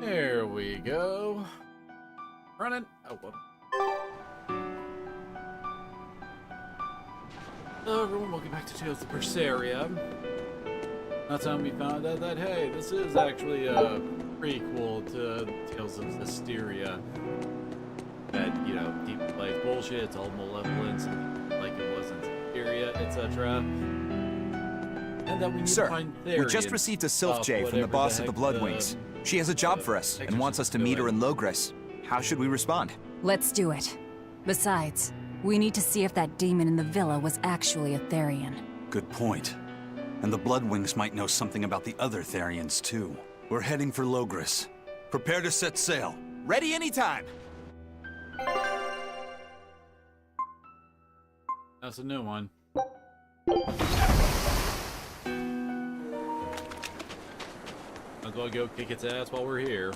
There we go. Running. Oh, whoop. Hello everyone, welcome back to Tales of Berseria. Last time we found out that, hey, this is actually a prequel to Tales of Therion. That, you know, deep plays bullshit, it's all malevolence, like it was in Therion, etc. And that we need to find Therion. We just received a Sylph J from the boss of the Bloodwings. She has a job for us and wants us to meet her in Logres. How should we respond? Let's do it. Besides, we need to see if that demon in the villa was actually a Therion. Good point. And the Bloodwings might know something about the other Therions, too. We're heading for Logres. Prepare to set sail. Ready anytime! That's a new one. Might as well go kick its ass while we're here.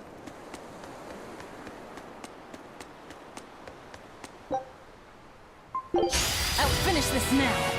I'll finish this now.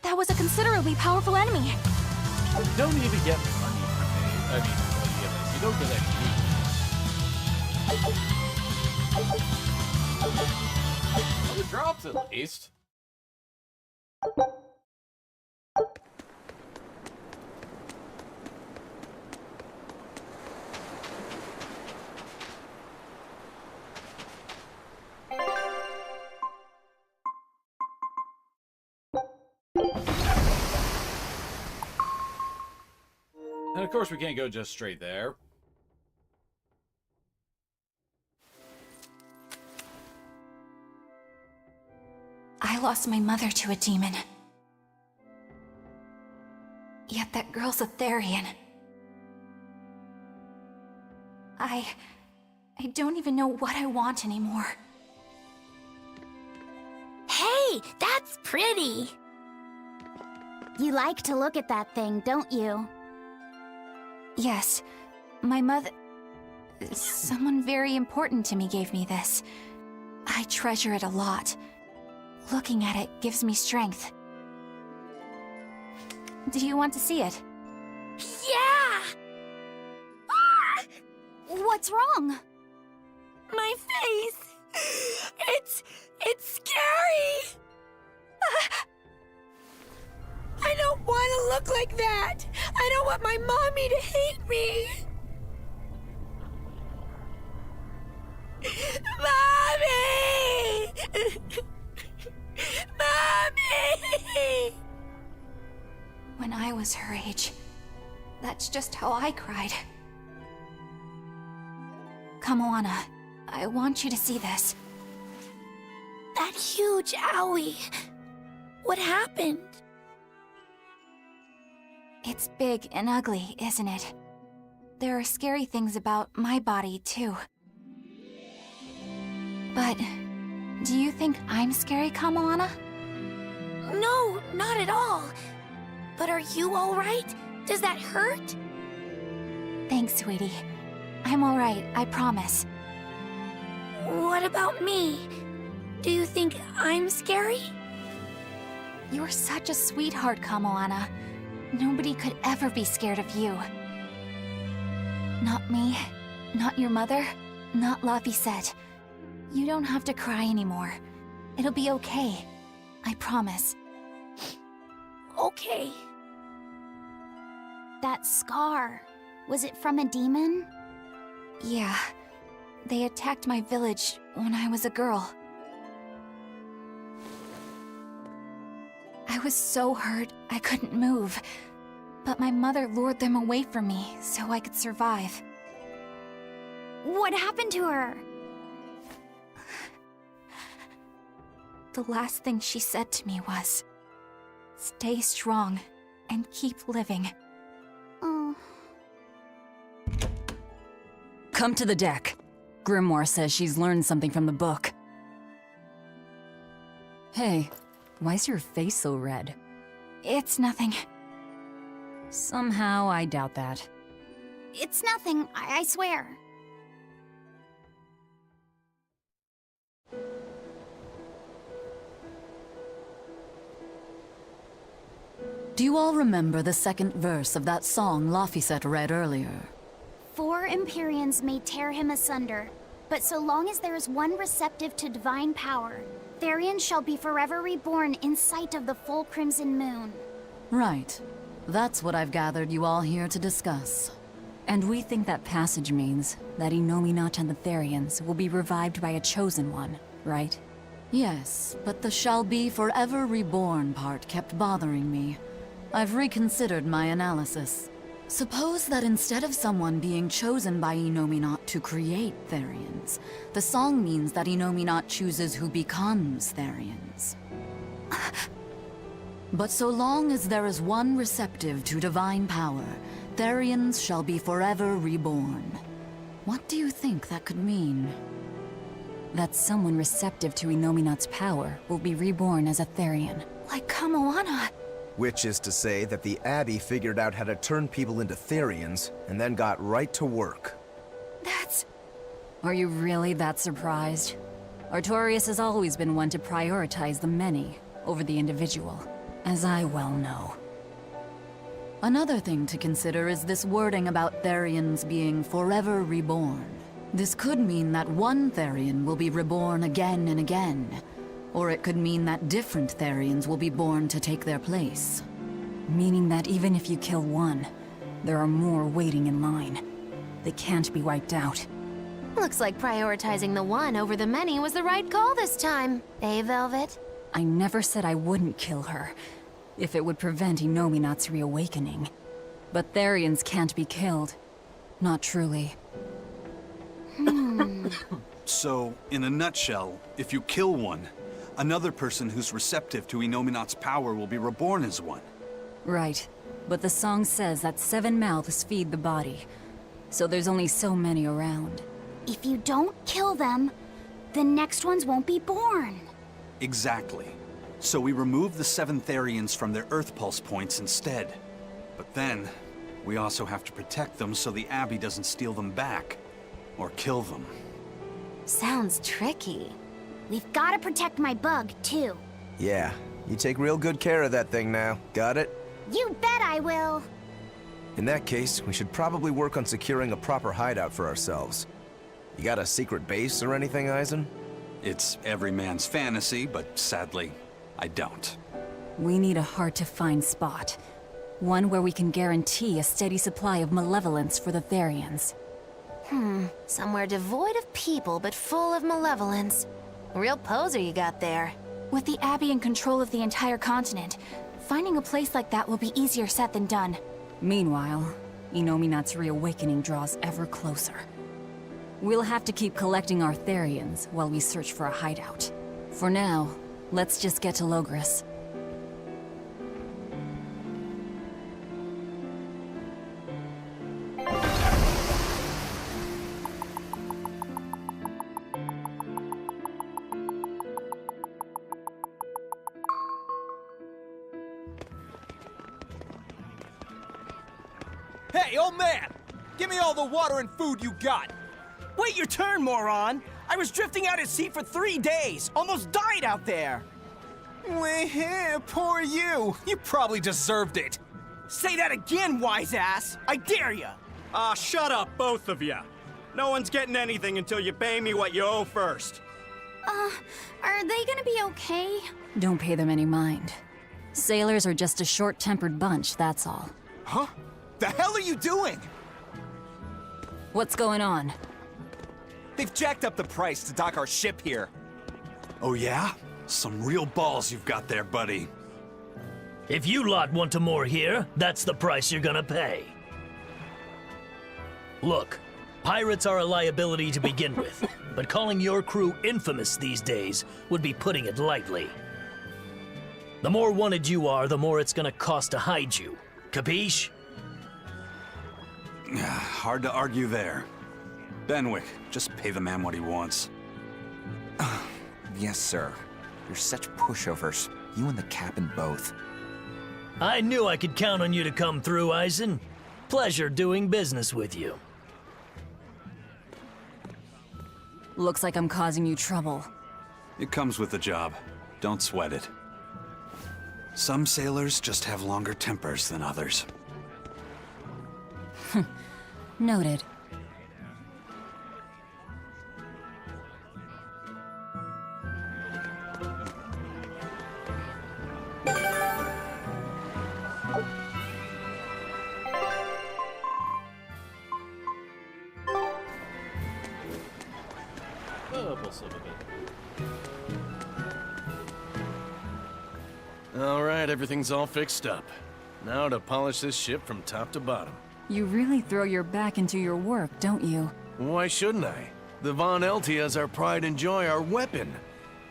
That was a considerably powerful enemy. You don't even get money from me. I mean, you don't get XP. Well, it drops at least. And of course we can't go just straight there. I lost my mother to a demon. Yet that girl's a Therion. I don't even know what I want anymore. Hey, that's pretty! You like to look at that thing, don't you? Yes. My mother... Someone very important to me gave me this. I treasure it a lot. Looking at it gives me strength. Do you want to see it? Yeah! Ah! What's wrong? My face! It's scary! I don't want to look like that! I don't want my mommy to hate me! Mommy! Mommy! When I was her age, that's just how I cried. Come, Moana. I want you to see this. That huge owie! What happened? It's big and ugly, isn't it? There are scary things about my body, too. But do you think I'm scary, Kamoana? No, not at all. But are you alright? Does that hurt? Thanks, sweetie. I'm alright, I promise. What about me? Do you think I'm scary? You're such a sweetheart, Kamoana. Nobody could ever be scared of you. Not me, not your mother, not Laphicet. You don't have to cry anymore. It'll be okay. I promise. Okay. That scar, was it from a demon? Yeah. They attacked my village when I was a girl. I was so hurt I couldn't move. But my mother lured them away from me so I could survive. What happened to her? The last thing she said to me was, "Stay strong and keep living." Oh. Come to the deck. Grimoire says she's learned something from the book. Hey, why's your face so red? It's nothing. Somehow, I doubt that. It's nothing, I swear. Do you all remember the second verse of that song Laphicet read earlier? 4 Empyreans may tear him asunder, but so long as there is one receptive to divine power, Therion shall be forever reborn in sight of the full crimson moon. Right. That's what I've gathered you all here to discuss. And we think that passage means that Innominat and the Therions will be revived by a chosen one, right? Yes, but the shall be forever reborn part kept bothering me. I've reconsidered my analysis. Suppose that instead of someone being chosen by Innominat to create Therions, the song means that Innominat chooses who becomes Therions. But so long as there is one receptive to divine power, Therions shall be forever reborn. What do you think that could mean? That someone receptive to Innominat's power will be reborn as a Therion. Like Kamoana. Which is to say that the Abbey figured out how to turn people into Therions, and then got right to work. That's... Are you really that surprised? Artorias has always been one to prioritize the many over the individual, as I well know. Another thing to consider is this wording about Therions being forever reborn. This could mean that one Therion will be reborn again and again, or it could mean that different Therions will be born to take their place. Meaning that even if you kill one, there are more waiting in line. They can't be wiped out. Looks like prioritizing the one over the many was the right call this time. Eh, Velvet? I never said I wouldn't kill her, if it would prevent Innominat's reawakening. But Therions can't be killed. Not truly. So, in a nutshell, if you kill one, another person who's receptive to Innominat's power will be reborn as one. Right. But the song says that 7 mouths feed the body, so there's only so many around. If you don't kill them, the next ones won't be born. Exactly. So we removed the 7 Therions from their Earth Pulse points instead. But then, we also have to protect them so the Abbey doesn't steal them back. Or kill them. Sounds tricky. We've gotta protect my bug, too. Yeah, you take real good care of that thing now. Got it? You bet I will. In that case, we should probably work on securing a proper hideout for ourselves. You got a secret base or anything, Eisen? It's every man's fantasy, but sadly, I don't. We need a hard-to-find spot. One where we can guarantee a steady supply of malevolence for the Therions. Somewhere devoid of people but full of malevolence. Real poser you got there. With the Abbey in control of the entire continent, finding a place like that will be easier said than done. Meanwhile, Inominat's reawakening draws ever closer. We'll have to keep collecting our Therions while we search for a hideout. For now, let's just get to Logris. Hey, old man! Give me all the water and food you got! Wait your turn, moron! I was drifting out at sea for 3 days! Almost died out there! Wait, poor you! You probably deserved it! Say that again, wise ass! I dare ya! Shut up, both of you! No one's getting anything until you pay me what you owe first. Are they gonna be okay? Don't pay them any mind. Sailors are just a short-tempered bunch, that's all. Huh? The hell are you doing? What's going on? They've jacked up the price to dock our ship here. Oh yeah? Some real balls you've got there, buddy. If you lot want to moor here, that's the price you're gonna pay. Look, pirates are a liability to begin with, but calling your crew infamous these days would be putting it lightly. The more wanted you are, the more it's gonna cost to hide you. Capiche? Hard to argue there. Benwick, just pay the man what he wants. Yes, sir. You're such pushovers. You and the captain both. I knew I could count on you to come through, Eisen. Pleasure doing business with you. Looks like I'm causing you trouble. It comes with the job. Don't sweat it. Some sailors just have longer tempers than others. Noted. Alright, everything's all fixed up. Now to polish this ship from top to bottom. You really throw your back into your work, don't you? Why shouldn't I? The Von Eltia is our pride and joy, our weapon.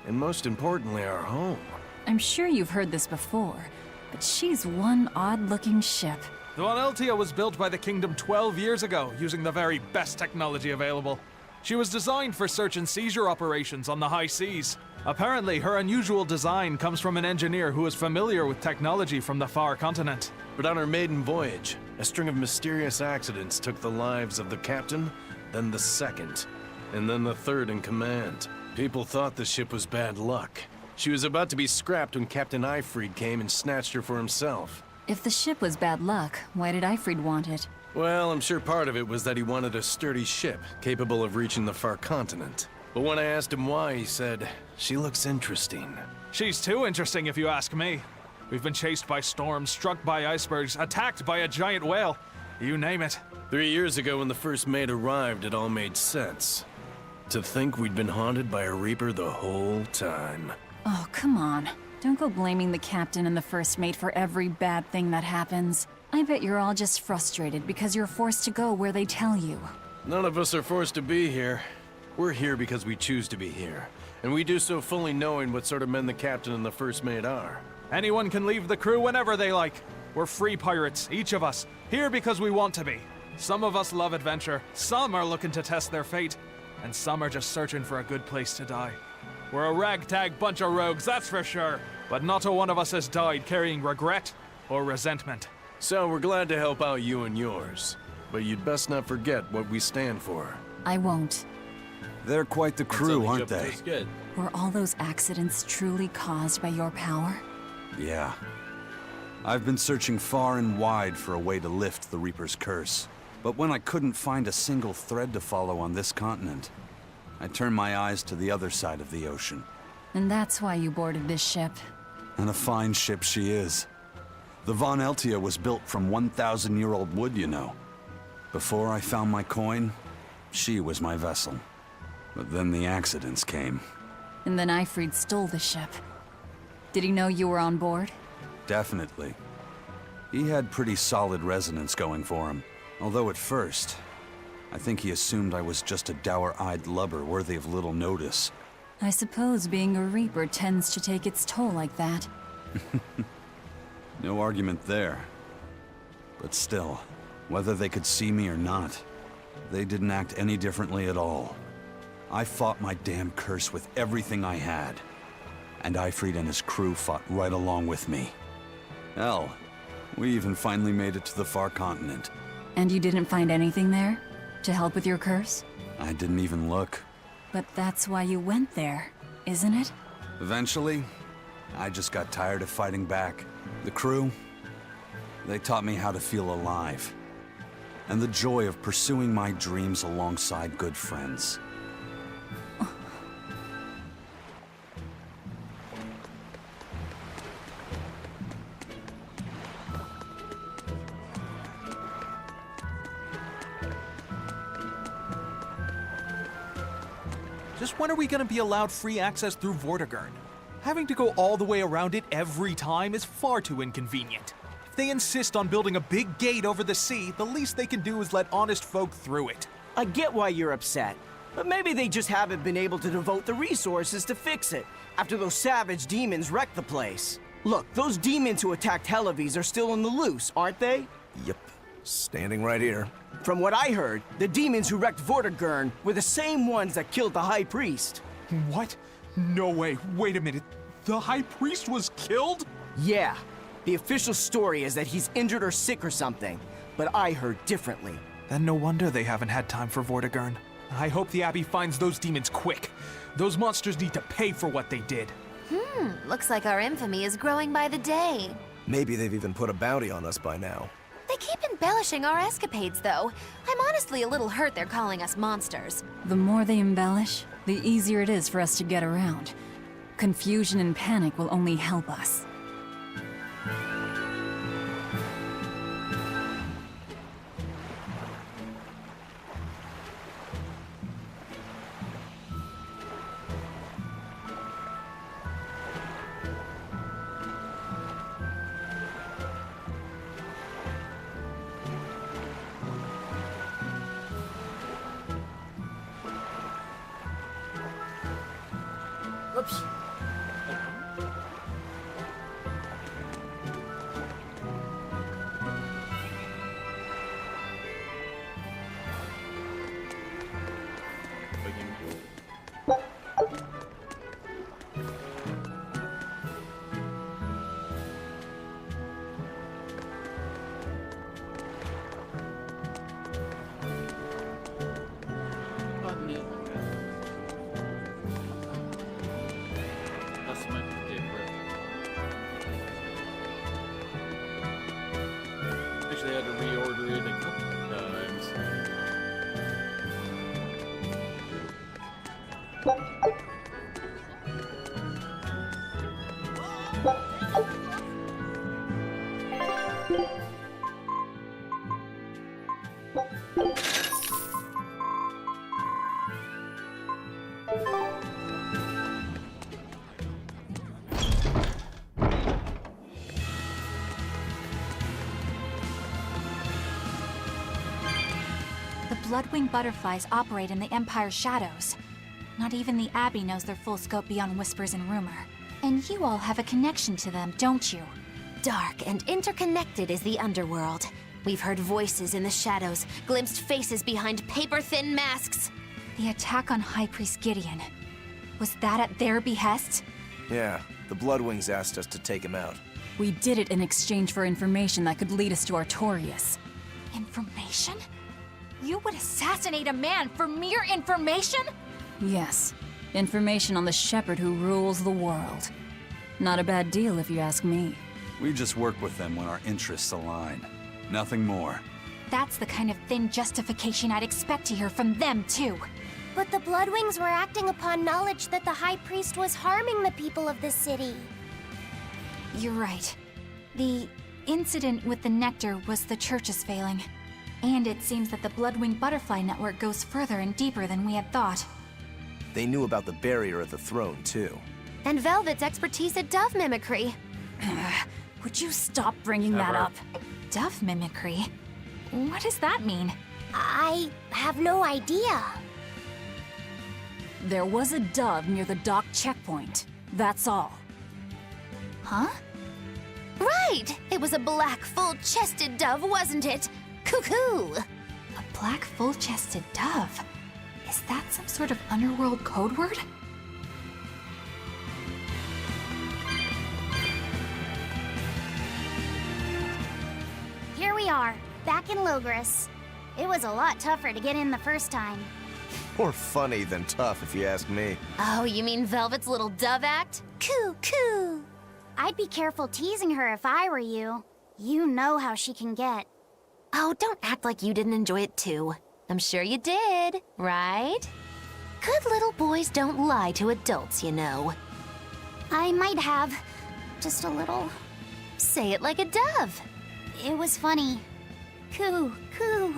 And most importantly, our home. I'm sure you've heard this before, but she's one odd-looking ship. The Von Eltia was built by the Kingdom 12 years ago, using the very best technology available. She was designed for search and seizure operations on the high seas. Apparently, her unusual design comes from an engineer who is familiar with technology from the far continent. But on her maiden voyage, a string of mysterious accidents took the lives of the captain, then the second, and then the third in command. People thought the ship was bad luck. She was about to be scrapped when Captain Eifried came and snatched her for himself. If the ship was bad luck, why did Eifried want it? Well, I'm sure part of it was that he wanted a sturdy ship, capable of reaching the far continent. But when I asked him why, he said, "She looks interesting." She's too interesting if you ask me. We've been chased by storms, struck by icebergs, attacked by a giant whale. You name it. 3 years ago when the first mate arrived, it all made sense. To think we'd been haunted by a Reaper the whole time. Oh, come on. Don't go blaming the captain and the first mate for every bad thing that happens. I bet you're all just frustrated because you're forced to go where they tell you. None of us are forced to be here. We're here because we choose to be here. And we do so fully knowing what sort of men the captain and the first mate are. Anyone can leave the crew whenever they like. We're free pirates, each of us, here because we want to be. Some of us love adventure, some are looking to test their fate, and some are just searching for a good place to die. We're a ragtag bunch of rogues, that's for sure. But not a one of us has died carrying regret or resentment. So we're glad to help out you and yours. But you'd best not forget what we stand for. I won't. They're quite the crew, aren't they? That's good. Were all those accidents truly caused by your power? Yeah. I've been searching far and wide for a way to lift the Reaper's curse. But when I couldn't find a single thread to follow on this continent, I turned my eyes to the other side of the ocean. And that's why you boarded this ship. And a fine ship she is. The Von Eltia was built from 1,000-year-old wood, you know. Before I found my coin, she was my vessel. But then the accidents came. And then Ifrid stole the ship. Did he know you were on board? Definitely. He had pretty solid resonance going for him. Although at first, I think he assumed I was just a dour-eyed lubber worthy of little notice. I suppose being a Reaper tends to take its toll like that. No argument there. But still, whether they could see me or not, they didn't act any differently at all. I fought my damn curse with everything I had. And Ifrid and his crew fought right along with me. Hell, we even finally made it to the far continent. And you didn't find anything there? To help with your curse? I didn't even look. But that's why you went there, isn't it? Eventually, I just got tired of fighting back. The crew, they taught me how to feel alive. And the joy of pursuing my dreams alongside good friends. Just when are we gonna be allowed free access through Vortigern? Having to go all the way around it every time is far too inconvenient. If they insist on building a big gate over the sea, the least they can do is let honest folk through it. I get why you're upset, but maybe they just haven't been able to devote the resources to fix it after those savage demons wrecked the place. Look, those demons who attacked Helavis are still on the loose, aren't they? Yep. Standing right here. From what I heard, the demons who wrecked Vortigern were the same ones that killed the High Priest. What? No way. Wait a minute. The High Priest was killed? Yeah. The official story is that he's injured or sick or something, but I heard differently. Then no wonder they haven't had time for Vortigern. I hope the Abbey finds those demons quick. Those monsters need to pay for what they did. Looks like our infamy is growing by the day. Maybe they've even put a bounty on us by now. They keep embellishing our escapades, though. I'm honestly a little hurt they're calling us monsters. The more they embellish, the easier it is for us to get around. Confusion and panic will only help us. Oops. That's my favorite. Actually, I had to reorder it a couple times. The Bloodwing butterflies operate in the Empire's shadows. Not even the Abbey knows their full scope beyond whispers and rumor. And you all have a connection to them, don't you? Dark and interconnected is the underworld. We've heard voices in the shadows, glimpsed faces behind paper-thin masks. The attack on High Priest Gideon. Was that at their behest? Yeah, the Bloodwings asked us to take him out. We did it in exchange for information that could lead us to Artorias. Information? You would assassinate a man for mere information? Yes, information on the shepherd who rules the world. Not a bad deal if you ask me. We just work with them when our interests align. Nothing more. That's the kind of thin justification I'd expect to hear from them, too. But the Bloodwings were acting upon knowledge that the High Priest was harming the people of the city. You're right. The incident with the nectar was the Church's failing. And it seems that the Bloodwing Butterfly Network goes further and deeper than we had thought. They knew about the barrier at the throne, too. And Velvet's expertise at dove mimicry. Would you stop bringing that up? Dove mimicry? What does that mean? I have no idea. There was a dove near the dock checkpoint. That's all. Huh? Right! It was a black, full-chested dove, wasn't it? Cuckoo! A black, full-chested dove? Is that some sort of underworld code word? Here we are, back in Logris. It was a lot tougher to get in the first time. More funny than tough, if you ask me. Oh, you mean Velvet's little dove act? Coo-coo! I'd be careful teasing her if I were you. You know how she can get. Oh, don't act like you didn't enjoy it too. I'm sure you did, right? Good little boys don't lie to adults, you know. I might have. Just a little. Say it like a dove. It was funny. Coo, coo.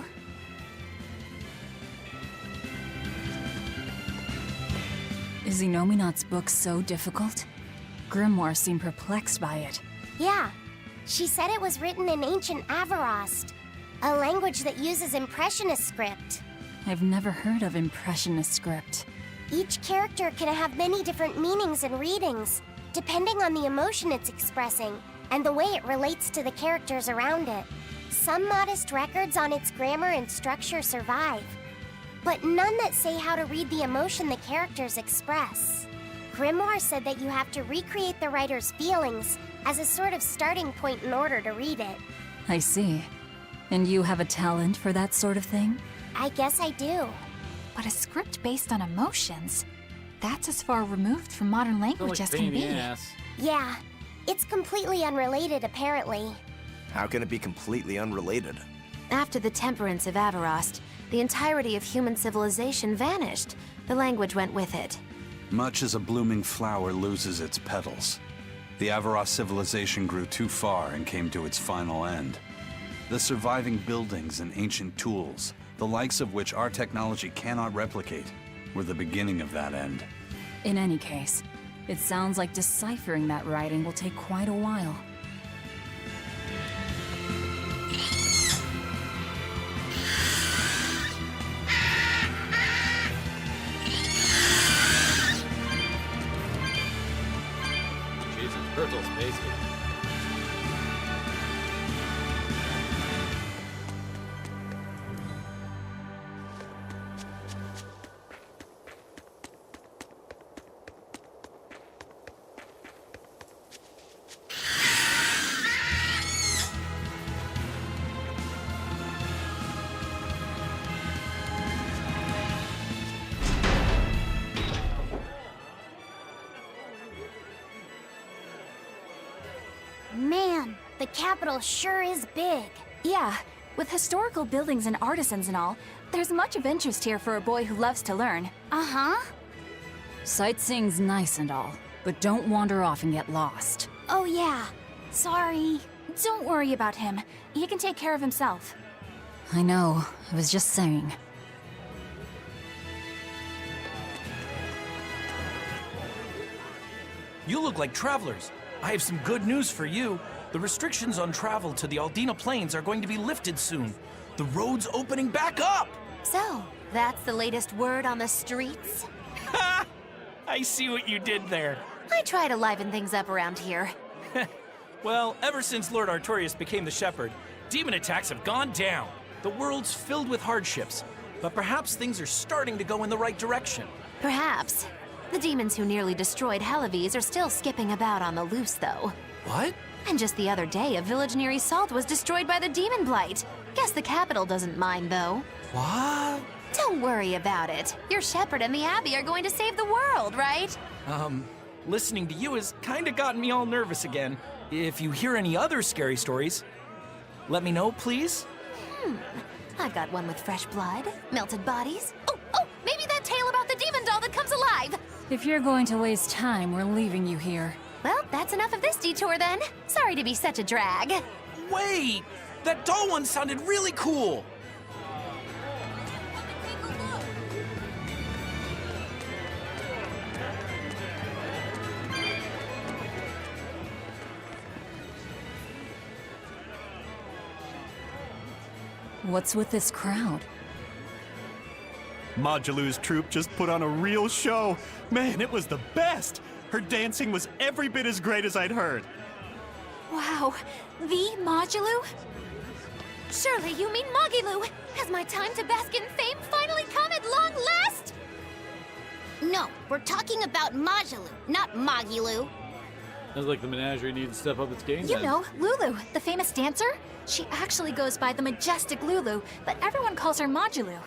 Is Inominat's book so difficult? Grimoire seemed perplexed by it. Yeah. She said it was written in ancient Avarost, a language that uses Impressionist script. I've never heard of Impressionist script. Each character can have many different meanings and readings, depending on the emotion it's expressing and the way it relates to the characters around it. Some modest records on its grammar and structure survive, but none that say how to read the emotion the characters express. Grimoire said that you have to recreate the writer's feelings as a sort of starting point in order to read it. I see. And you have a talent for that sort of thing? I guess I do. But a script based on emotions? That's as far removed from modern language as can be. Yeah, it's completely unrelated apparently. How can it be completely unrelated? After the temperance of Avarost, the entirety of human civilization vanished. The language went with it. Much as a blooming flower loses its petals, the Avarost civilization grew too far and came to its final end. The surviving buildings and ancient tools, the likes of which our technology cannot replicate, were the beginning of that end. In any case, it sounds like deciphering that writing will take quite a while. Jesus, Turtle Space. Man, the capital sure is big. Yeah, with historical buildings and artisans and all, there's much of interest here for a boy who loves to learn. Uh-huh. Sightseeing's nice and all, but don't wander off and get lost. Oh yeah. Sorry. Don't worry about him. He can take care of himself. I know, I was just saying. You look like travelers. I have some good news for you. The restrictions on travel to the Aldina Plains are going to be lifted soon. The road's opening back up! So, that's the latest word on the streets? Ha! I see what you did there. I try to liven things up around here. Well, ever since Lord Artorias became the Shepherd, demon attacks have gone down. The world's filled with hardships, but perhaps things are starting to go in the right direction. Perhaps. The demons who nearly destroyed Halaves are still skipping about on the loose, though. What? And just the other day, a village near Salt was destroyed by the demon blight. Guess the capital doesn't mind, though. What? Don't worry about it. Your shepherd and the Abbey are going to save the world, right? Listening to you has kinda gotten me all nervous again. If you hear any other scary stories, let me know, please. I've got one with fresh blood, melted bodies. Oh, maybe that tale about the demon doll that comes alive. If you're going to waste time, we're leaving you here. Well, that's enough of this detour then. Sorry to be such a drag. Wait! That doll one sounded really cool! What's with this crowd? Modulu's troupe just put on a real show. Man, it was the best. Her dancing was every bit as great as I'd heard. Wow, the Modulu? Surely you mean Mogilu. Has my time to bask in fame finally come at long last? No, we're talking about Majulu, not Mogilu. Sounds like the menagerie needs to step up its game. You then. know, Lulu, the famous dancer? She actually goes by the majestic Lulu, but everyone calls her Modulu.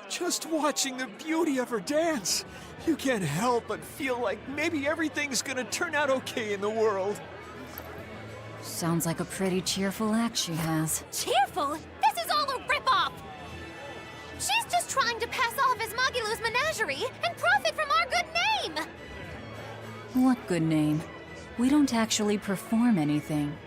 Just watching the beauty of her dance, you can't help but feel like maybe everything's gonna turn out okay in the world. Sounds like a pretty cheerful act she has. Cheerful? This is all a ripoff! She's just trying to pass off as Mogilu's menagerie and profit from our good name! What good name? We don't actually perform anything.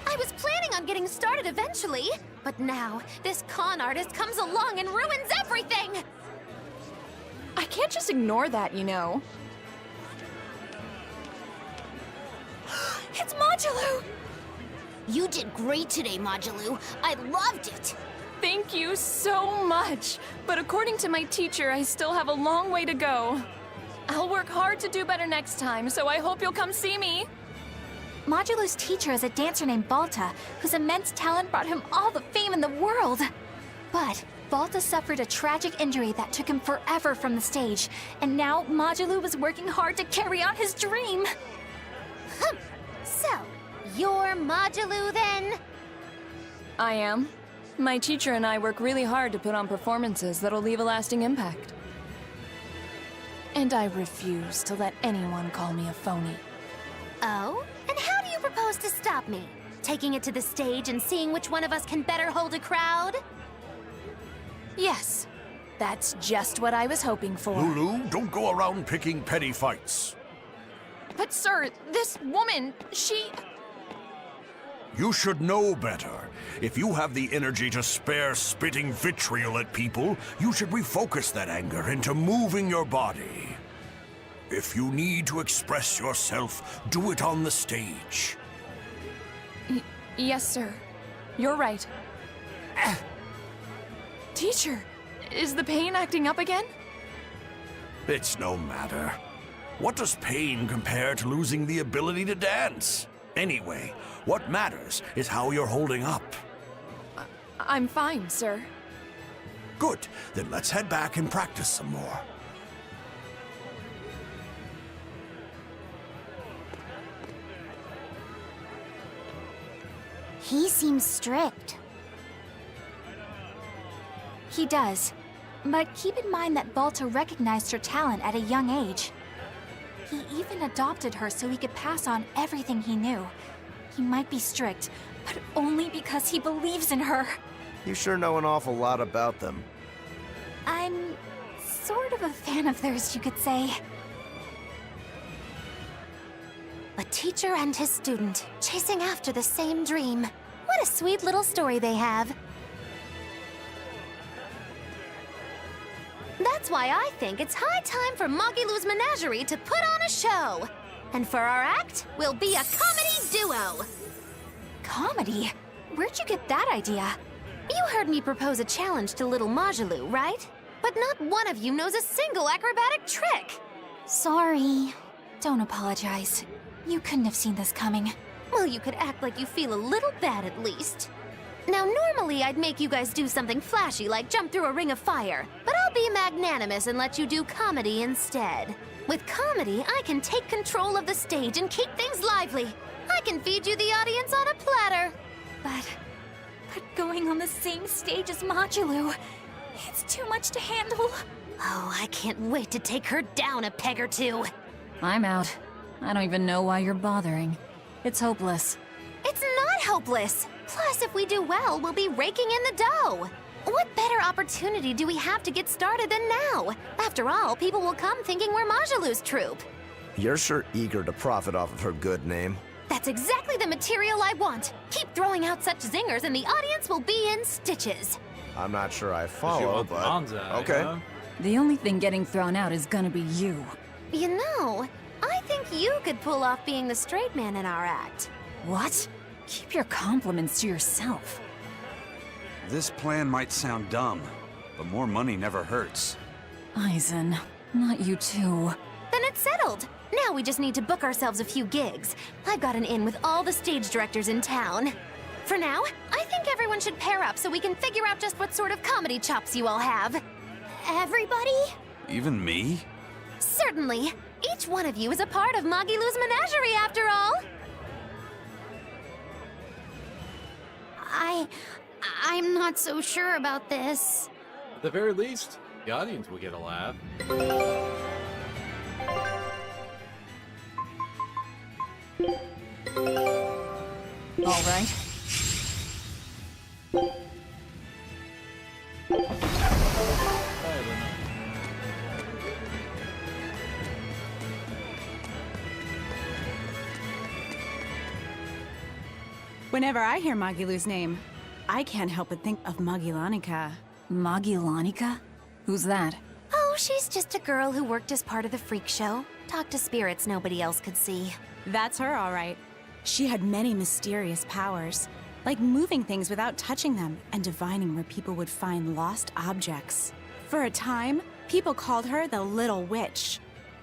I was planning on getting started eventually, but now this con artist comes along and ruins everything! I can't just ignore that, you know. It's Modulu! You did great today, Majulu. I loved it. Thank you so much. But according to my teacher, I still have a long way to go. I'll work hard to do better next time, so I hope you'll come see me. Modulu's teacher is a dancer named Balta, whose immense talent brought him all the fame in the world. But Balta suffered a tragic injury that took him forever from the stage, and now Modulu was working hard to carry out his dream. So, you're Mogilu then? I am. My teacher and I work really hard to put on performances that'll leave a lasting impact. And I refuse to let anyone call me a phony. Oh? And how do you propose to stop me? Taking it to the stage and seeing which one of us can better hold a crowd? Yes. That's just what I was hoping for. Lulu, don't go around picking petty fights. But sir, this woman, she... You should know better. If you have the energy to spare spitting vitriol at people, you should refocus that anger into moving your body. If you need to express yourself, do it on the stage. Yes, sir. You're right. Teacher, is the pain acting up again? It's no matter. What does pain compare to losing the ability to dance? Anyway, what matters is how you're holding up. I'm fine, sir. Good. Then let's head back and practice some more. He seems strict. He does. But keep in mind that Balta recognized her talent at a young age. He even adopted her so he could pass on everything he knew. He might be strict, but only because he believes in her. You sure know an awful lot about them. I'm sort of a fan of theirs, you could say. A teacher and his student, chasing after the same dream. What a sweet little story they have. That's why I think it's high time for Mogilu's Menagerie to put on a show. And for our act, we'll be a comedy duo. Comedy? Where'd you get that idea? You heard me propose a challenge to little Mogilu, right? But not one of you knows a single acrobatic trick. Sorry. Don't apologize. You couldn't have seen this coming. Well, you could act like you feel a little bad at least. Now, normally I'd make you guys do something flashy like jump through a ring of fire, but I'll be magnanimous and let you do comedy instead. With comedy, I can take control of the stage and keep things lively. I can feed you the audience on a platter. But going on the same stage as Modulu, it's too much to handle. Oh, I can't wait to take her down a peg or two. I'm out. I don't even know why you're bothering. It's hopeless. It's not hopeless. Plus, if we do well, we'll be raking in the dough. What better opportunity do we have to get started than now? After all, people will come thinking we're Majulu's troupe. You're sure eager to profit off of her good name. That's exactly the material I want. Keep throwing out such zingers and the audience will be in stitches. I'm not sure I follow, but... Bonsai, okay. huh? The only thing getting thrown out is gonna be you. You know, I think you could pull off being the straight man in our act. What? Keep your compliments to yourself. This plan might sound dumb, but more money never hurts. Eisen, not you too. Then it's settled. Now we just need to book ourselves a few gigs. I've got an in with all the stage directors in town. For now, I think everyone should pair up so we can figure out just what sort of comedy chops you all have. Everybody? Even me? Certainly. Each one of you is a part of Magilu's menagerie, after all. I'm not so sure about this. At the very least, the audience will get a laugh. All right. Whenever I hear Magilu's name, I can't help but think of Magilanica. Magilanica? Who's that? Oh, she's just a girl who worked as part of the freak show. Talked to spirits nobody else could see. That's her, all right. She had many mysterious powers, like moving things without touching them and divining where people would find lost objects. For a time, people called her the Little Witch.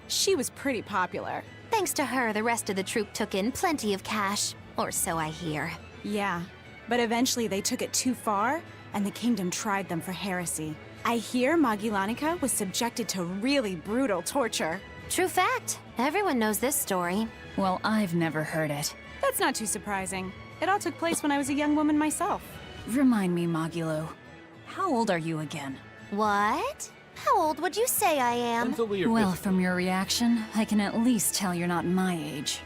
She was pretty popular. Thanks to her, the rest of the troupe took in plenty of cash. Or so I hear. Yeah, but eventually they took it too far, and the kingdom tried them for heresy. I hear Magilanica was subjected to really brutal torture. True fact. Everyone knows this story. Well, I've never heard it. That's not too surprising. It all took place when I was a young woman myself. Remind me, Magilu. How old are you again? What? How old would you say I am? Well, from your reaction, I can at least tell you're not my age.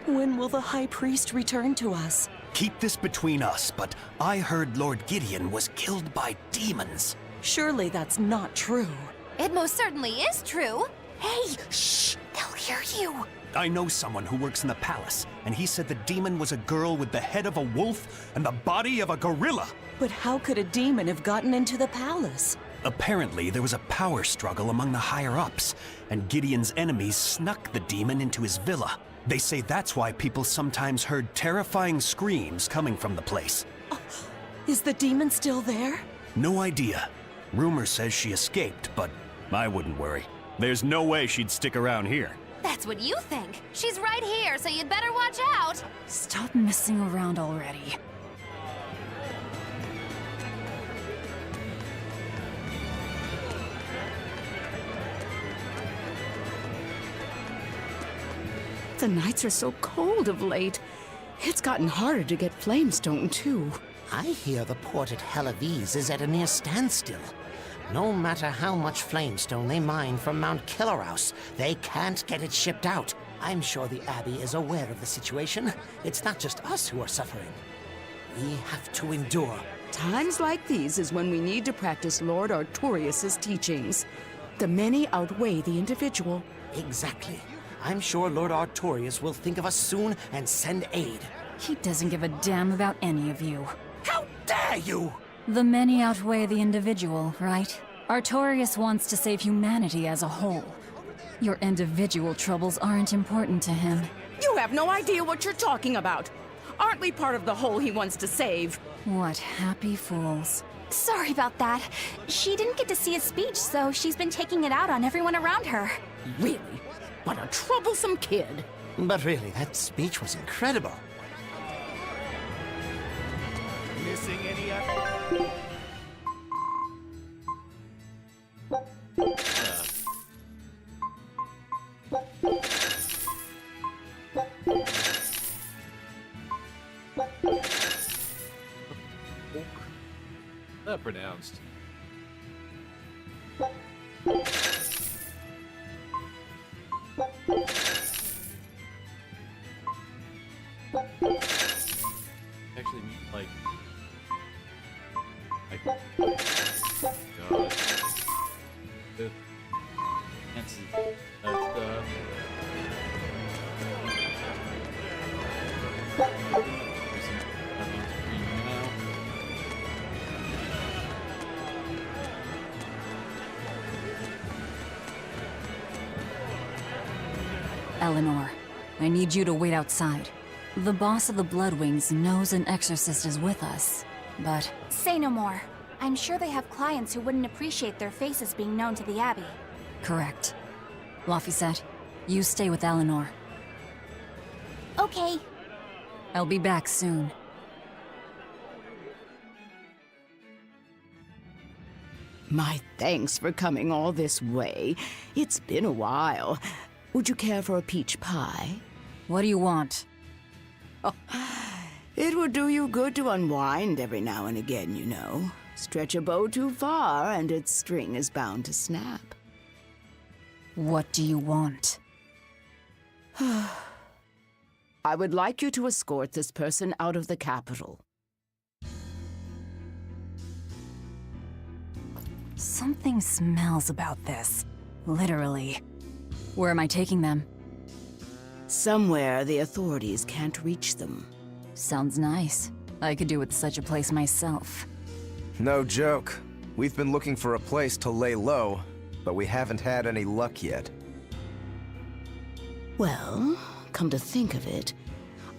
When will the High Priest return to us? Keep this between us, but I heard Lord Gideon was killed by demons. Surely that's not true. It most certainly is true. Hey, shh! They'll hear you. I know someone who works in the palace, and he said the demon was a girl with the head of a wolf and the body of a gorilla. But how could a demon have gotten into the palace? Apparently, there was a power struggle among the higher-ups, and Gideon's enemies snuck the demon into his villa. They say that's why people sometimes heard terrifying screams coming from the place. Oh, is the demon still there? No idea. Rumor says she escaped, but I wouldn't worry. There's no way she'd stick around here. That's what you think. She's right here, so you'd better watch out. Stop messing around already. The nights are so cold of late. It's gotten harder to get flamestone, too. I hear the port at Helavis is at a near standstill. No matter how much flamestone they mine from Mount Killerhouse, they can't get it shipped out. I'm sure the Abbey is aware of the situation. It's not just us who are suffering. We have to endure. Times like these is when we need to practice Lord Artorius' teachings. The many outweigh the individual. Exactly. I'm sure Lord Artorius will think of us soon and send aid. He doesn't give a damn about any of you. How dare you! The many outweigh the individual, right? Artorius wants to save humanity as a whole. Your individual troubles aren't important to him. You have no idea what you're talking about. Aren't we part of the whole he wants to save? What happy fools. Sorry about that. She didn't get to see his speech, so she's been taking it out on everyone around her. Really? What a troublesome kid. But really, that speech was incredible. Missing any That pronounced. Actually, like, God, can't see that stuff. Eleanor, I need you to wait outside. The boss of the Bloodwings knows an exorcist is with us, but... Say no more. I'm sure they have clients who wouldn't appreciate their faces being known to the Abbey. Correct. Laphicet, you stay with Eleanor. Okay. I'll be back soon. My thanks for coming all this way. It's been a while. Would you care for a peach pie? What do you want? Oh, it would do you good to unwind every now and again, you know. Stretch a bow too far and its string is bound to snap. What do you want? I would like you to escort this person out of the capital. Something smells about this. Literally. Where am I taking them? Somewhere the authorities can't reach them. Sounds nice. I could do with such a place myself. No joke. We've been looking for a place to lay low, but we haven't had any luck yet. Well, come to think of it,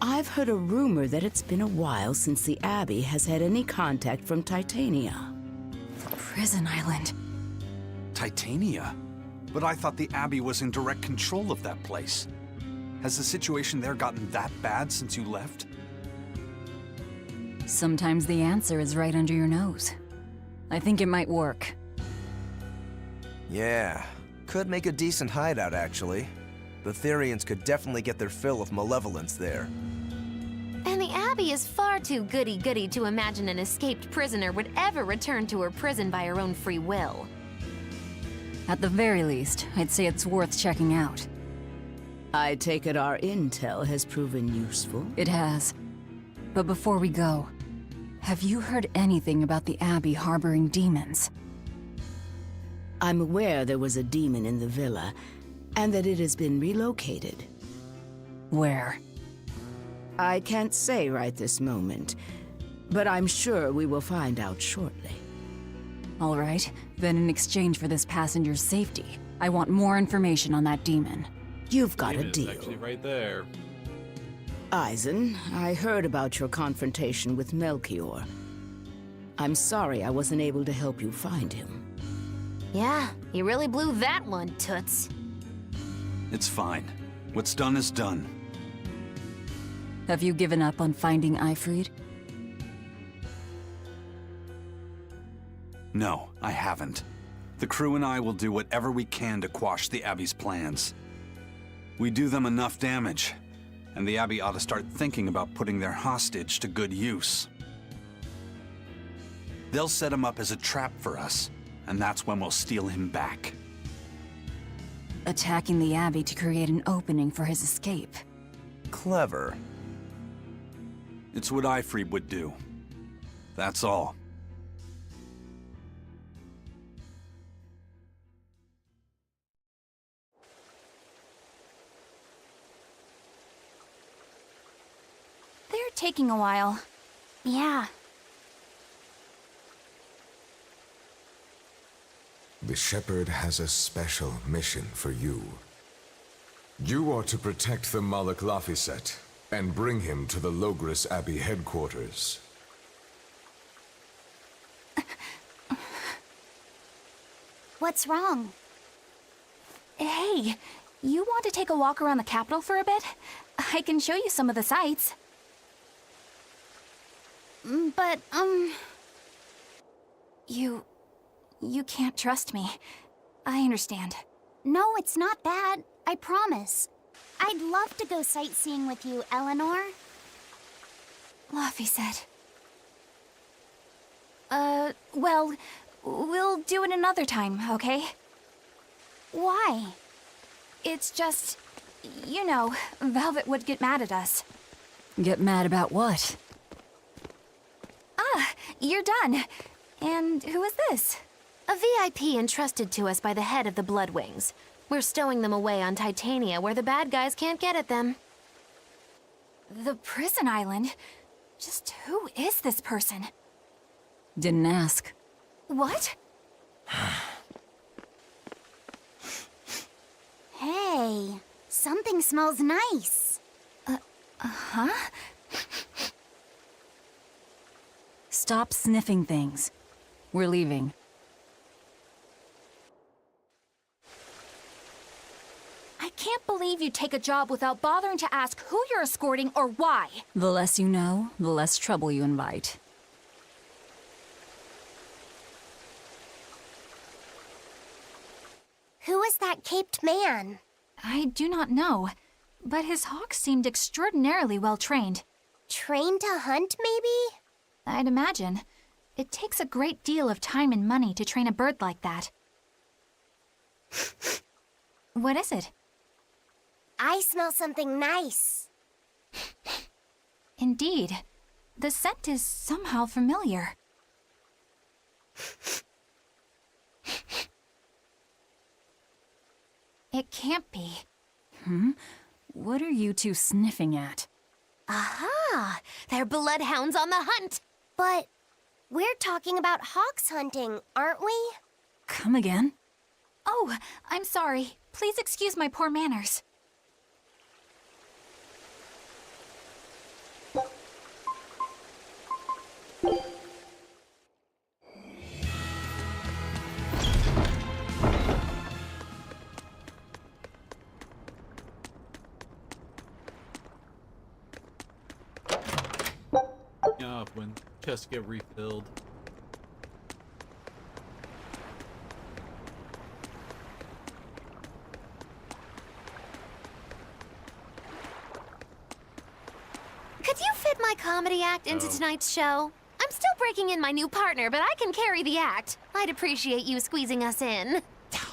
I've heard a rumor that it's been a while since the Abbey has had any contact from Titania. Prison Island. Titania? But I thought the Abbey was in direct control of that place. Has the situation there gotten that bad since you left? Sometimes the answer is right under your nose. I think it might work. Yeah, could make a decent hideout, actually. The Therions could definitely get their fill of malevolence there. And the Abbey is far too goody-goody to imagine an escaped prisoner would ever return to her prison by her own free will. At the very least, I'd say it's worth checking out. I take it our intel has proven useful. It has. But before we go, have you heard anything about the Abbey harboring demons? I'm aware there was a demon in the villa, and that it has been relocated. Where? I can't say right this moment, but I'm sure we will find out shortly. All right, then in exchange for this passenger's safety, I want more information on that demon. You've got a It's deal. actually right there. Eisen, I heard about your confrontation with Melchior. I'm sorry I wasn't able to help you find him. Yeah, you really blew that one, Toots. It's fine. What's done is done. Have you given up on finding Eifried? No, I haven't. The crew and I will do whatever we can to quash the Abbey's plans. We do them enough damage, and the Abbey ought to start thinking about putting their hostage to good use. They'll set him up as a trap for us, and that's when we'll steal him back. Attacking the Abbey to create an opening for his escape. Clever. It's what Eifried would do. That's all. They're taking a while. Yeah. The Shepherd has a special mission for you. You are to protect the Malak Laphicet and bring him to the Logris Abbey headquarters. What's wrong? Hey, you want to take a walk around the capital for a bit? I can show you some of the sights. But, You can't trust me. I understand. No, it's not that. I promise. I'd love to go sightseeing with you, Eleanor. Laphicet. Well, we'll do it another time, okay? Why? It's just, you know, Velvet would get mad at us. Get mad about what? Ah, you're done. And who is this? A VIP entrusted to us by the head of the Bloodwings. We're stowing them away on Titania where the bad guys can't get at them. The prison island? Just who is this person? Didn't ask. What? Hey, something smells nice. Huh? Stop sniffing things. We're leaving. I can't believe you take a job without bothering to ask who you're escorting or why. The less you know, the less trouble you invite. Who is that caped man? I do not know, but his hawks seemed extraordinarily well trained. Trained to hunt, maybe? I'd imagine. It takes a great deal of time and money to train a bird like that. What is it? I smell something nice. Indeed. The scent is somehow familiar. It can't be. What are you two sniffing at? Aha! They're bloodhounds on the hunt! But we're talking about hawks hunting, aren't we? Come again? Oh, I'm sorry. Please excuse my poor manners. Yeah, when chests get refilled. Could you fit my comedy act into tonight's show? I'm still breaking in my new partner, but I can carry the act. I'd appreciate you squeezing us in.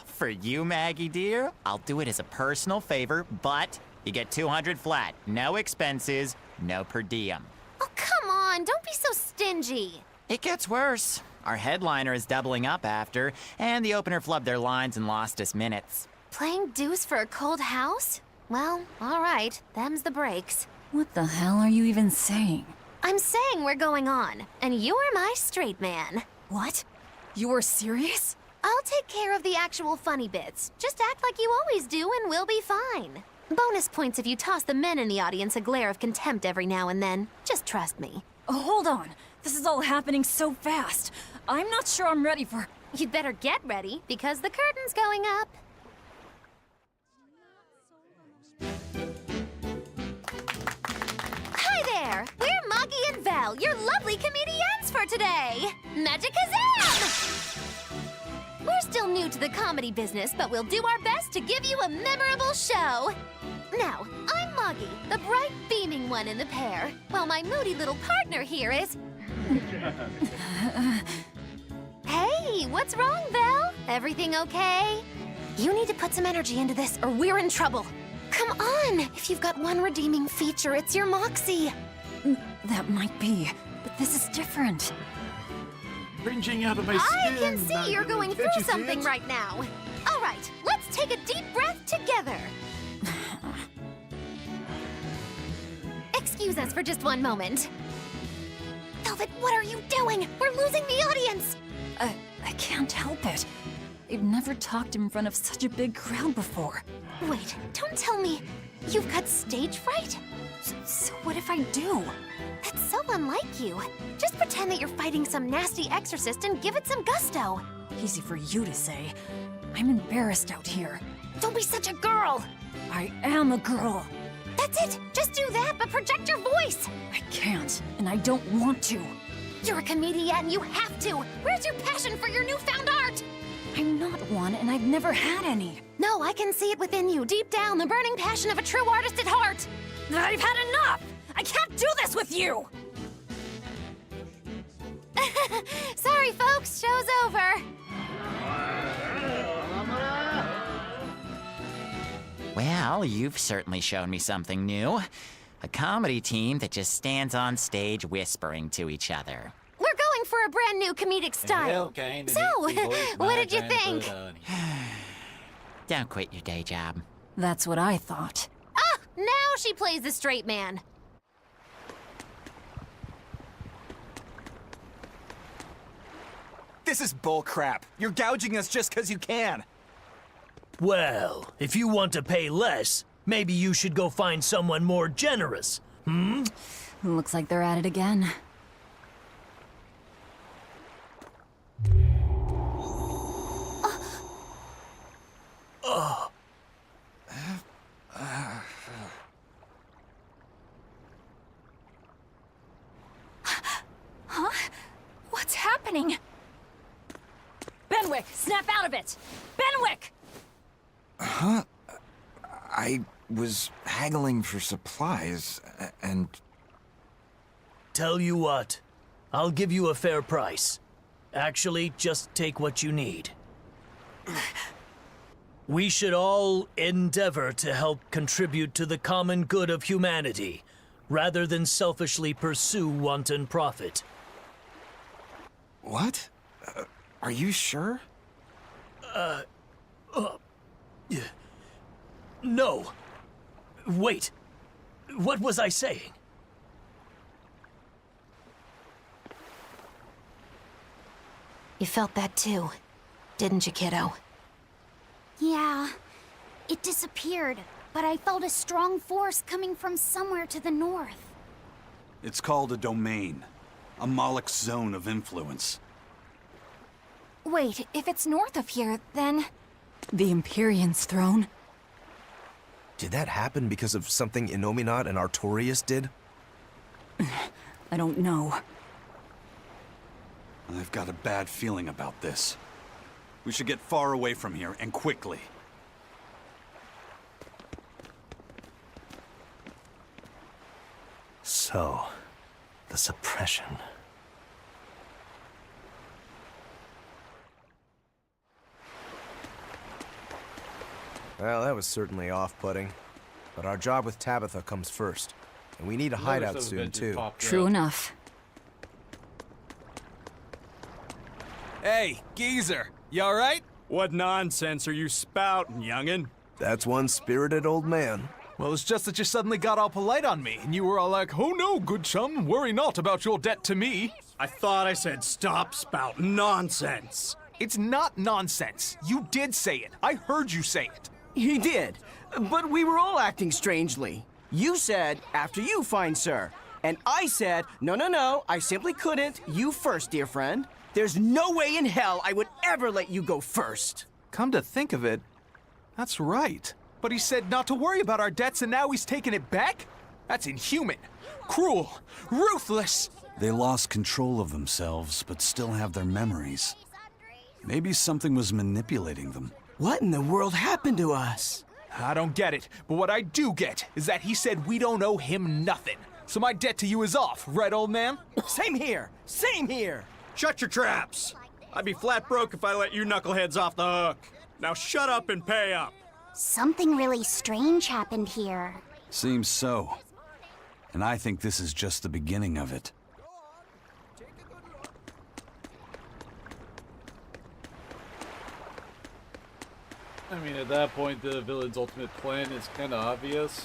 For you, Maggie dear, I'll do it as a personal favor, but you get 200 flat. No expenses, no per diem. Oh, come on, don't be so stingy. It gets worse. Our headliner is doubling up after, and the opener flubbed their lines and lost us minutes. Playing deuce for a cold house? Well, all right, them's the breaks. What the hell are you even saying? I'm saying we're going on, and you're my straight man. What? You were serious? I'll take care of the actual funny bits. Just act like you always do and we'll be fine. Bonus points if you toss the men in the audience a glare of contempt every now and then. Just trust me. Oh, hold on. This is all happening so fast. I'm not sure I'm ready for... You'd better get ready, because the curtain's going up. Hi there! We're Moggy and Val, your lovely comedians for today! Magicazam! We're still new to the comedy business, but we'll do our best to give you a memorable show. Now, I'm Moggy, the bright, beaming one in the pair, while my moody little partner here is... Hey, what's wrong, Val? Everything okay? You need to put some energy into this, or we're in trouble. Come on! If you've got one redeeming feature, it's your moxie. That might be, but this is different. Cringing out of my skin. I can see you're going through Can't you see something it? right now. All right, let's take a deep breath together. Excuse us for just one moment. Velvet, what are you doing? We're losing the audience. I can't help it. They've never talked in front of such a big crowd before. Wait, don't tell me you've got stage fright? So what if I do? That's so unlike you. Just pretend that you're fighting some nasty exorcist and give it some gusto. Easy for you to say. I'm embarrassed out here. Don't be such a girl! I am a girl. That's it! Just do that, but project your voice! I can't, and I don't want to. You're a comedian, you have to! Where's your passion for your newfound art? I'm not one, and I've never had any. No, I can see it within you, deep down, the burning passion of a true artist at heart! I've had enough! I can't do this with you! Sorry, folks, show's over. Well, you've certainly shown me something new. A comedy team that just stands on stage whispering to each other. We're going for a brand new comedic style. So, what did you think? Don't quit your day job. That's what I thought. Ah, now she plays the straight man. This is bullcrap. You're gouging us just because you can. Well, if you want to pay less, maybe you should go find someone more generous. Looks like they're at it again. Huh? What's happening? Benwick, snap out of it! Benwick! Huh? I was haggling for supplies, and... Tell you what, I'll give you a fair price. Actually, just take what you need. We should all endeavor to help contribute to the common good of humanity, rather than selfishly pursue wanton profit. What? Are you sure? No. Wait. What was I saying? You felt that too, didn't you, kiddo? Yeah, it disappeared, but I felt a strong force coming from somewhere to the north. It's called a domain. A Moloch zone of influence. Wait, if it's north of here, then... The Empyrean's throne? Did that happen because of something Innominat and Artorias did? I don't know. I've got a bad feeling about this. We should get far away from here, and quickly. So, the suppression. Well, that was certainly off-putting. But our job with Tabitha comes first. And we need a hideout soon, too. True enough. Hey, geezer, you alright? What nonsense are you spouting, youngin'? That's one spirited old man. Well, it's just that you suddenly got all polite on me, and you were all like, "Oh no, good chum, worry not about your debt to me." I thought I said stop spouting nonsense. It's not nonsense. You did say it. I heard you say it. He did, but we were all acting strangely. You said, after you, fine sir. And I said, no, I simply couldn't. You first, dear friend. There's no way in hell I would ever let you go first. Come to think of it, that's right. But he said not to worry about our debts, and now he's taking it back? That's inhuman, cruel, ruthless. They lost control of themselves, but still have their memories. Maybe something was manipulating them. What in the world happened to us? I don't get it, but what I do get is that he said we don't owe him nothing. So my debt to you is off, right, old man? Same here, same here. Shut your traps. I'd be flat broke if I let you knuckleheads off the hook. Now shut up and pay up. Something really strange happened here. Seems so. And I think this is just the beginning of it. I mean, at that point, the villain's ultimate plan is kind of obvious.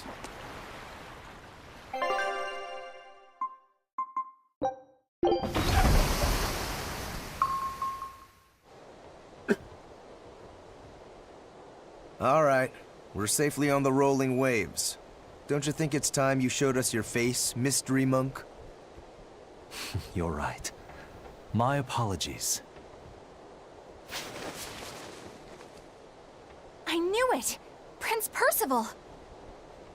All right, we're safely on the rolling waves. Don't you think it's time you showed us your face, Mystery Monk? You're right. My apologies. I knew it! Prince Percival!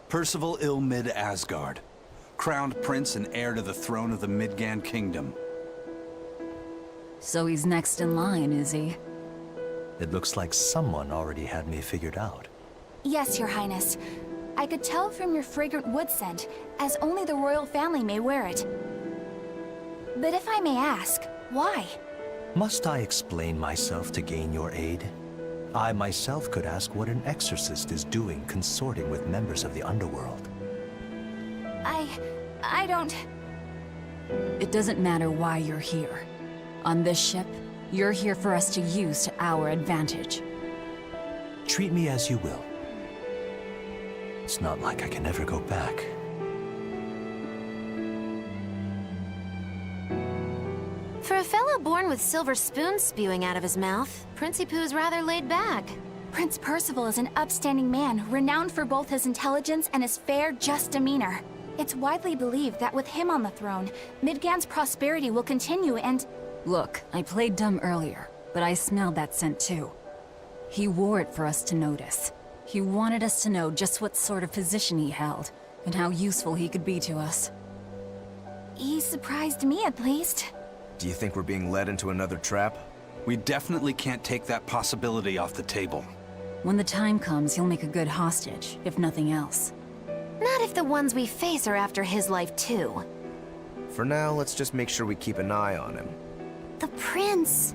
Percival Ilmid Asgard, crowned prince and heir to the throne of the Midgand Kingdom. So he's next in line, is he? It looks like someone already had me figured out. Yes, Your Highness. I could tell from your fragrant wood scent, as only the royal family may wear it. But if I may ask, why? Must I explain myself to gain your aid? I myself could ask what an exorcist is doing consorting with members of the underworld. I don't... It doesn't matter why you're here. On this ship, you're here for us to use to our advantage. Treat me as you will. It's not like I can ever go back. For a fellow born with silver spoons spewing out of his mouth, Princi Poo's rather laid back. Prince Percival is an upstanding man, renowned for both his intelligence and his fair, just demeanor. It's widely believed that with him on the throne, Midgand's prosperity will continue and... Look, I played dumb earlier, but I smelled that scent too. He wore it for us to notice. He wanted us to know just what sort of position he held, and how useful he could be to us. He surprised me, at least. Do you think we're being led into another trap? We definitely can't take that possibility off the table. When the time comes, he'll make a good hostage, if nothing else. Not if the ones we face are after his life too. For now, let's just make sure we keep an eye on him. The prince.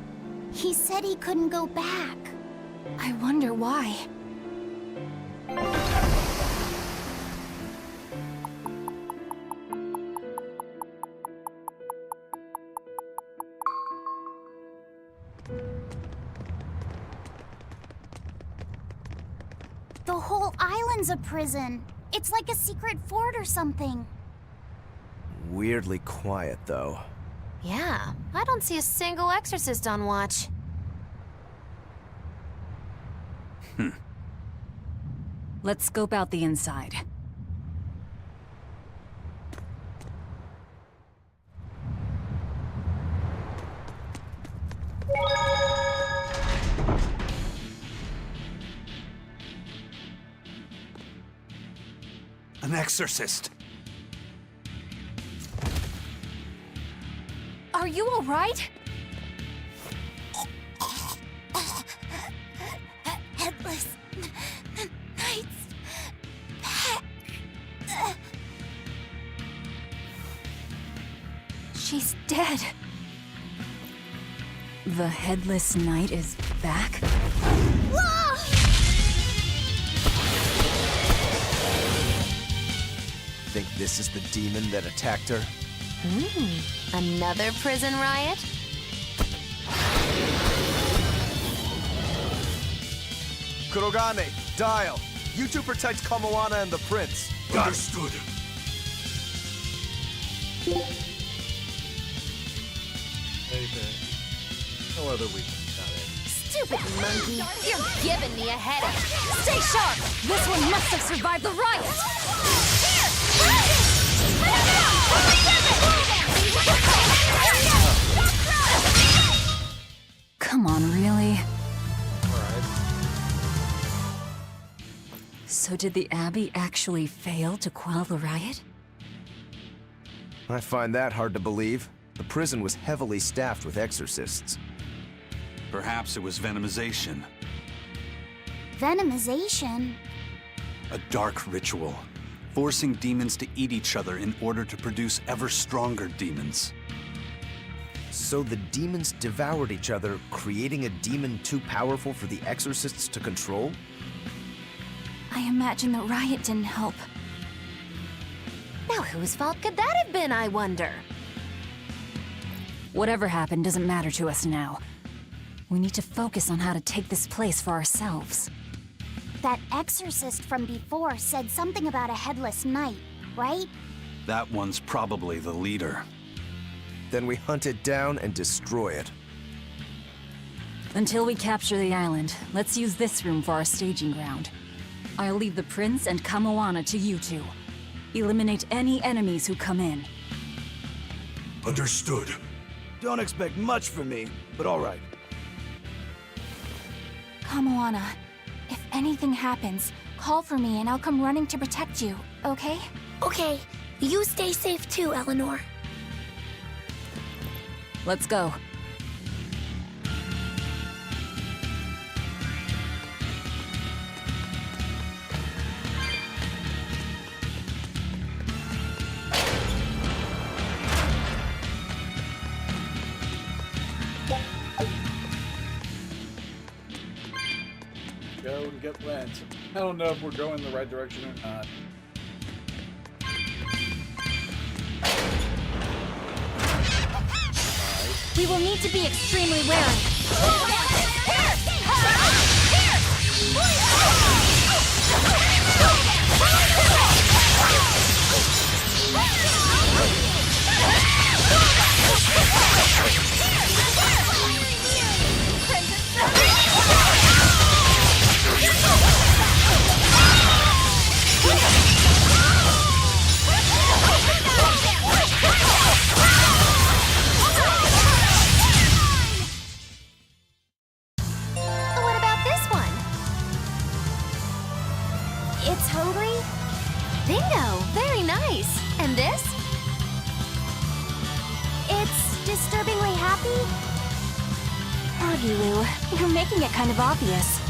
He said he couldn't go back. I wonder why. The whole island's a prison. It's like a secret fort or something. Weirdly quiet, though. Yeah, I don't see a single exorcist on watch. Let's scope out the inside. An exorcist! Are you all right? Headless Knight's back. She's dead. The Headless Knight is back? Think this is the demon that attacked her? Another prison riot? Kurogane, Dial. You two protect Kamoana and the prince. Understood. No other weakness, got it. Stupid monkey! You're giving me a headache! Stay sharp! This one must have survived the riot! Come on, really? Alright. So did the Abbey actually fail to quell the riot? I find that hard to believe. The prison was heavily staffed with exorcists. Perhaps it was venomization. Venomization? A dark ritual, forcing demons to eat each other in order to produce ever stronger demons. So the demons devoured each other, creating a demon too powerful for the exorcists to control? I imagine the riot didn't help. Now whose fault could that have been, I wonder? Whatever happened doesn't matter to us now. We need to focus on how to take this place for ourselves. That exorcist from before said something about a headless knight, right? That one's probably the leader. Then we hunt it down and destroy it. Until we capture the island, let's use this room for our staging ground. I'll leave the prince and Kamoana to you two. Eliminate any enemies who come in. Understood. Don't expect much from me, but all right. Kamoana, if anything happens, call for me and I'll come running to protect you, okay? Okay, you stay safe too, Eleanor. Let's go. Go and get wet. I don't know if we're going in the right direction or not. We will need to be extremely wary. What about this one? It's hungry? Bingo! Very nice. And this? It's disturbingly happy? Froggy Lou, you're making it kind of obvious.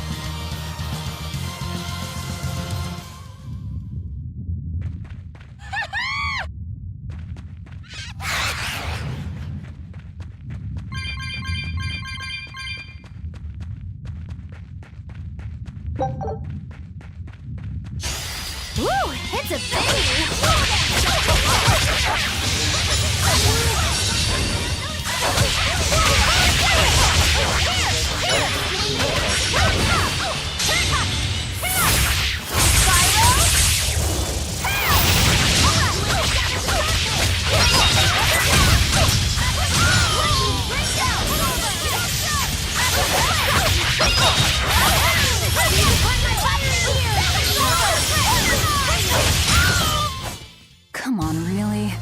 Ooh, it's a baby! Come on, really?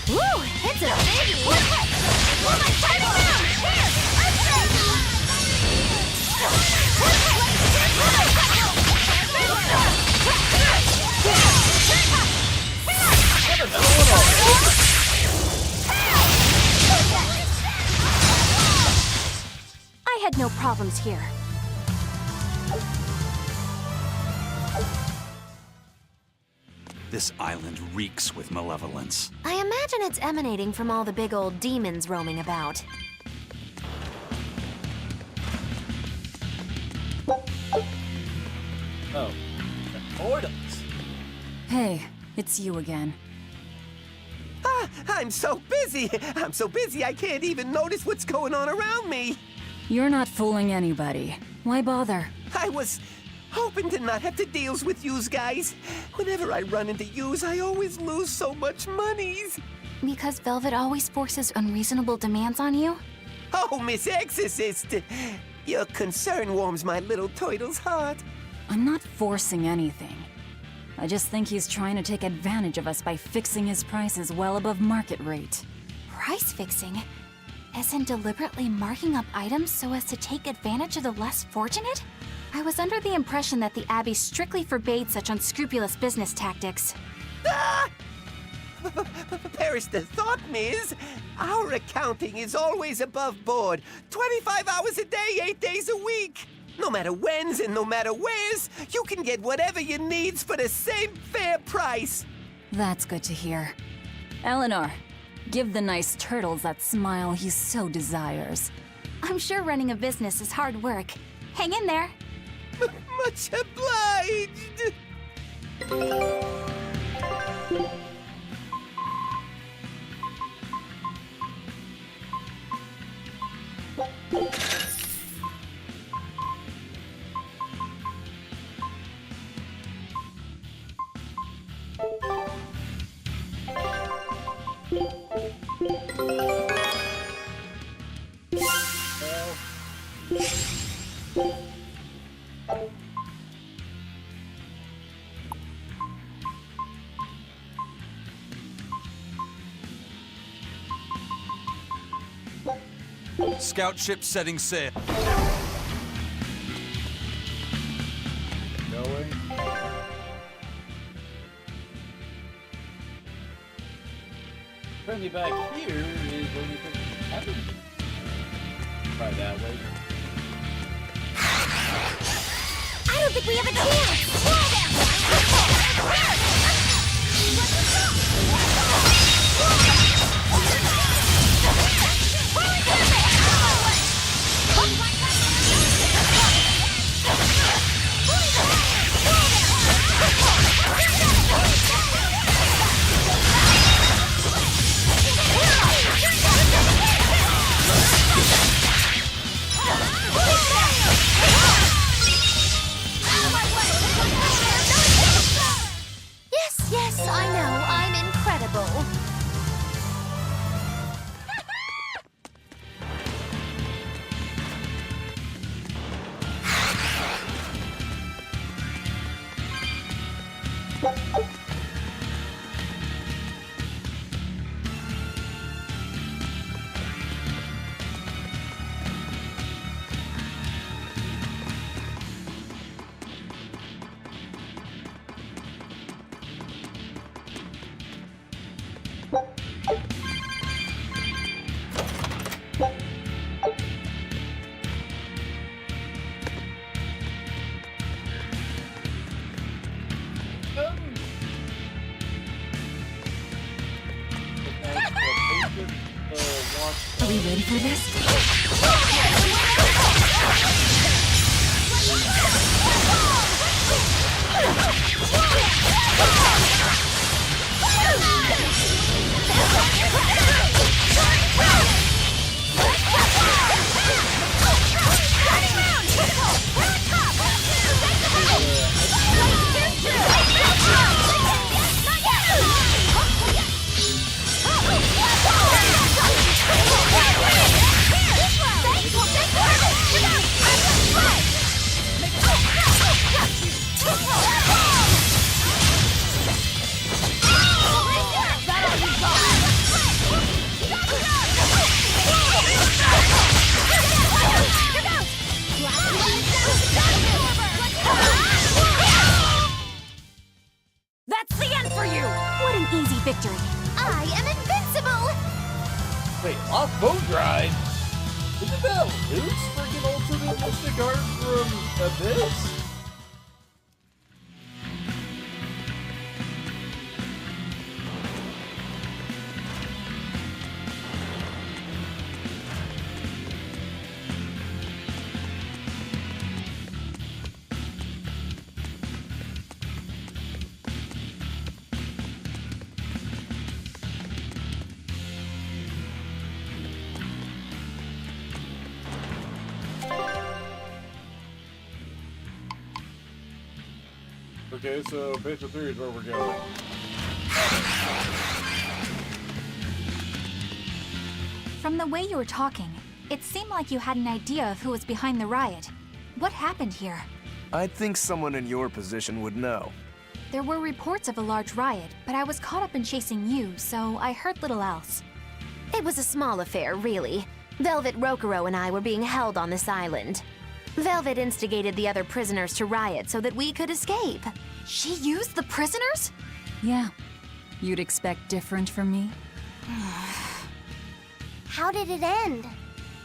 Ooh, it's a biggie! I had no problems here. This island reeks with malevolence. I imagine it's emanating from all the big old demons roaming about. Oh. Portals. Hey, it's you again. Ah, I'm so busy. I'm so busy I can't even notice what's going on around me. You're not fooling anybody. Why bother? I was hoping to not have to deals with yous guys. Whenever I run into yous, I always lose so much monies. Because Velvet always forces unreasonable demands on you? Oh, Miss Exorcist! Your concern warms my little turtle's heart. I'm not forcing anything. I just think he's trying to take advantage of us by fixing his prices well above market rate. Price fixing? As in deliberately marking up items so as to take advantage of the less fortunate? I was under the impression that the Abbey strictly forbade such unscrupulous business tactics. Ah! Perish the thought, Miss. Our accounting is always above board. 25 hours a day, 8 days a week. No matter whens and no matter wheres, you can get whatever you needs for the same fair price. That's good to hear. Eleanor, give the nice turtles that smile he so desires. I'm sure running a business is hard work. Hang in there. Much obliged. Scout ship setting sail. Going. Apparently back here is where we think it happened. Try that way. I don't think we have a chance! Whoa there! Yes, I know. I'm incredible. Are we ready for this? That's the end for you! What an easy victory. I am invincible! Wait, off-boat ride? Isn't that Luke's freaking ultimate mystic art from Abyss? Okay, so Beta 3 is where we're going. From the way you were talking, it seemed like you had an idea of who was behind the riot. What happened here? I'd think someone in your position would know. There were reports of a large riot, but I was caught up in chasing you, so I heard little else. It was a small affair, really. Velvet Rokuro and I were being held on this island. Velvet instigated the other prisoners to riot so that we could escape. She used the prisoners? Yeah. You'd expect different from me? How did it end?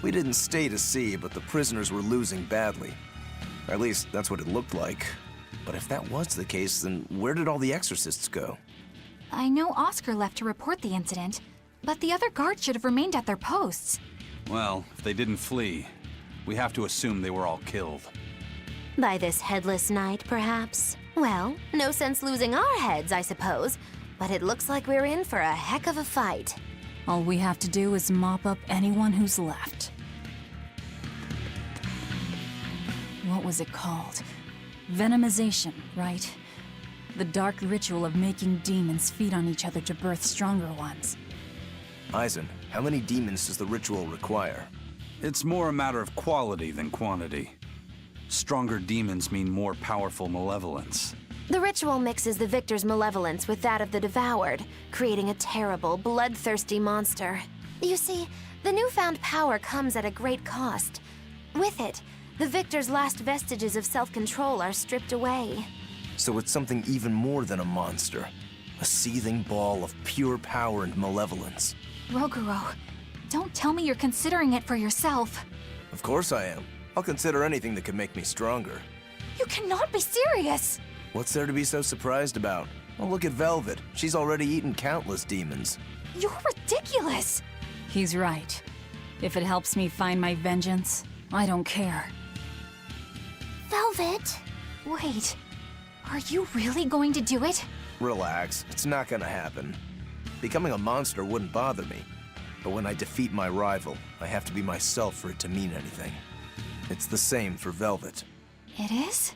We didn't stay to see, but the prisoners were losing badly. Or at least, that's what it looked like. But if that was the case, then where did all the exorcists go? I know Oscar left to report the incident, but the other guards should have remained at their posts. Well, if they didn't flee, we have to assume they were all killed. By this headless knight, perhaps? Well, no sense losing our heads, I suppose. But it looks like we're in for a heck of a fight. All we have to do is mop up anyone who's left. What was it called? Venomization, right? The dark ritual of making demons feed on each other to birth stronger ones. Eisen, how many demons does the ritual require? It's more a matter of quality than quantity. Stronger demons mean more powerful malevolence. The ritual mixes the victor's malevolence with that of the devoured, creating a terrible, bloodthirsty monster. You see, the newfound power comes at a great cost. With it, the victor's last vestiges of self-control are stripped away. So it's something even more than a monster. A seething ball of pure power and malevolence. Roguro, don't tell me you're considering it for yourself. Of course I am. I'll consider anything that could make me stronger. You cannot be serious! What's there to be so surprised about? Well, look at Velvet. She's already eaten countless demons. You're ridiculous! He's right. If it helps me find my vengeance, I don't care. Velvet? Wait, are you really going to do it? Relax, it's not gonna happen. Becoming a monster wouldn't bother me. But when I defeat my rival, I have to be myself for it to mean anything. It's the same for Velvet. It is?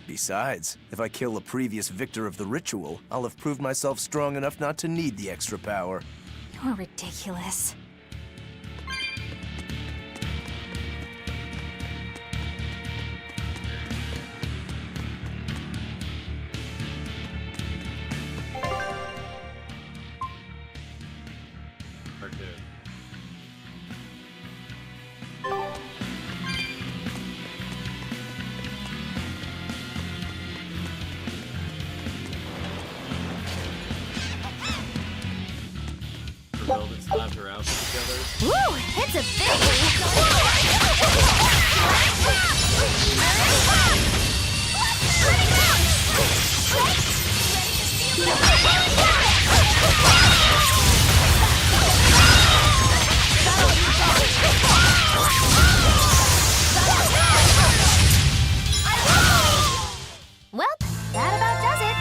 Besides, if I kill a previous victor of the ritual, I'll have proved myself strong enough not to need the extra power. You're ridiculous. Velvet slapped her out together. Woo! It's a Well, that about does it.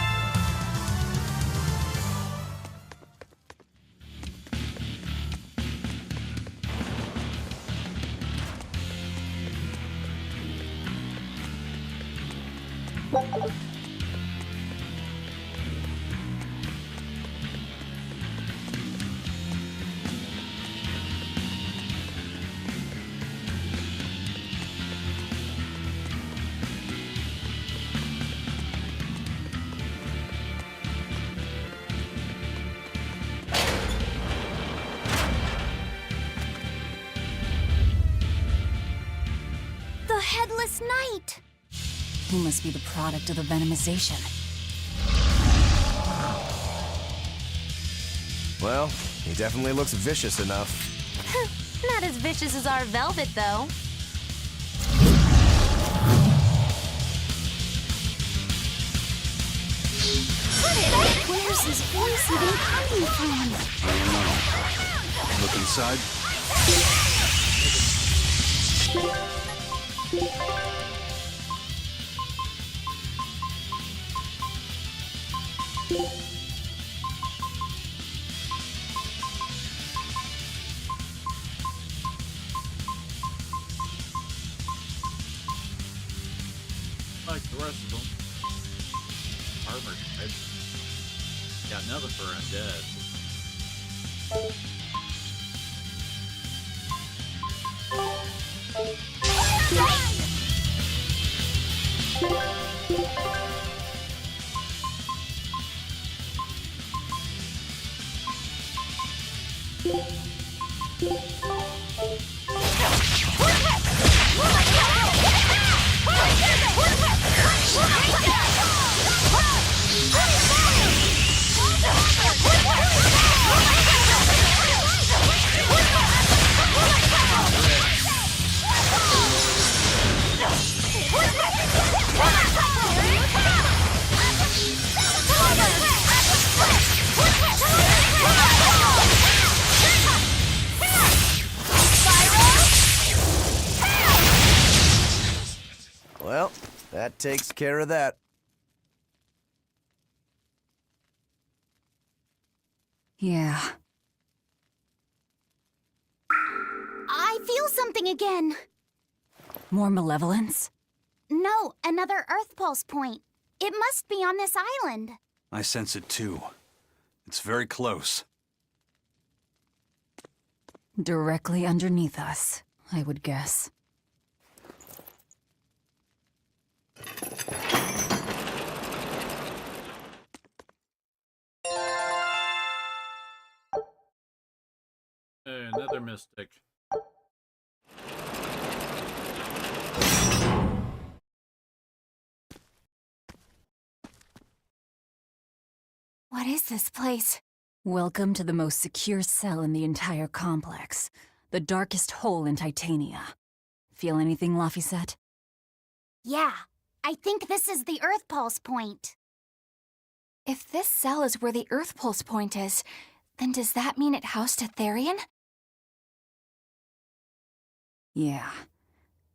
The Headless Knight! He must be the product of the venomization. Well, he definitely looks vicious enough. Not as vicious as our Velvet, though. Where's his voice even coming from? I don't know. Look inside. Like the rest of them. Armor type. Got nothing for undead. Well, that takes care of that. Yeah. I feel something again. More malevolence? No, another Earth Pulse point. It must be on this island. I sense it too. It's very close. Directly underneath us, I would guess. Hey, another mystic. What is this place? Welcome to the most secure cell in the entire complex. The darkest hole in Titania. Feel anything, Laphicet? Yeah, I think this is the Earth Pulse point. If this cell is where the Earth Pulse point is, then does that mean it housed a Therion? Yeah.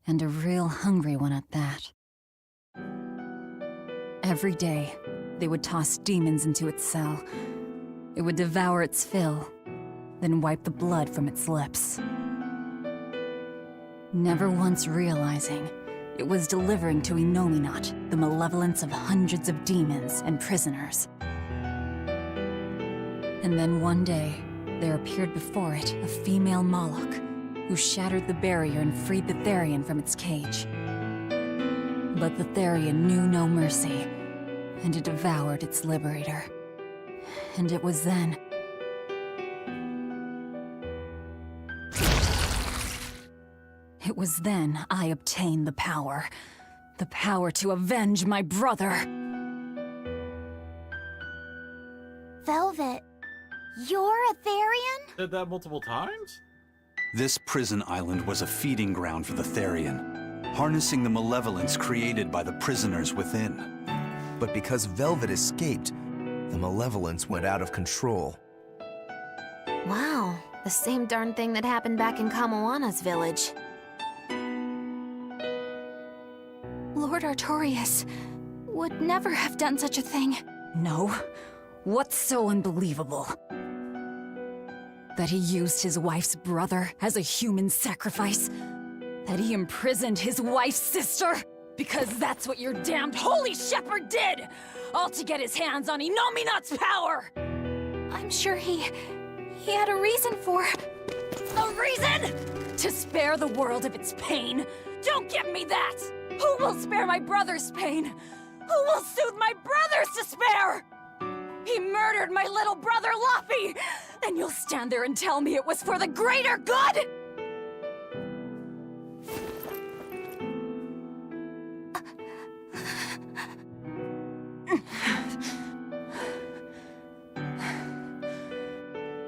And a real hungry one at that. Every day, they would toss demons into its cell. It would devour its fill, then wipe the blood from its lips. Never once realizing it was delivering to Inominat the malevolence of hundreds of demons and prisoners. And then one day, there appeared before it a female Moloch, who shattered the barrier and freed the Therion from its cage. But the Therion knew no mercy, and it devoured its liberator. And it was then... It was then I obtained the power. The power to avenge my brother. Velvet, you're a Therion? Said that multiple times? This prison island was a feeding ground for the Therion, harnessing the malevolence created by the prisoners within. But because Velvet escaped, the malevolence went out of control. Wow, the same darn thing that happened back in Kamoana's village. Lord Artorias would never have done such a thing. No. What's so unbelievable? That he used his wife's brother as a human sacrifice? That he imprisoned his wife's sister? Because that's what your damned holy shepherd did! All to get his hands on Inominat's power! I'm sure he had a reason for... A reason? To spare the world of its pain? Don't give me that! Who will spare my brother's pain? Who will soothe my brother's despair? He murdered my little brother, Laffy! And you'll stand there and tell me it was for the greater good?!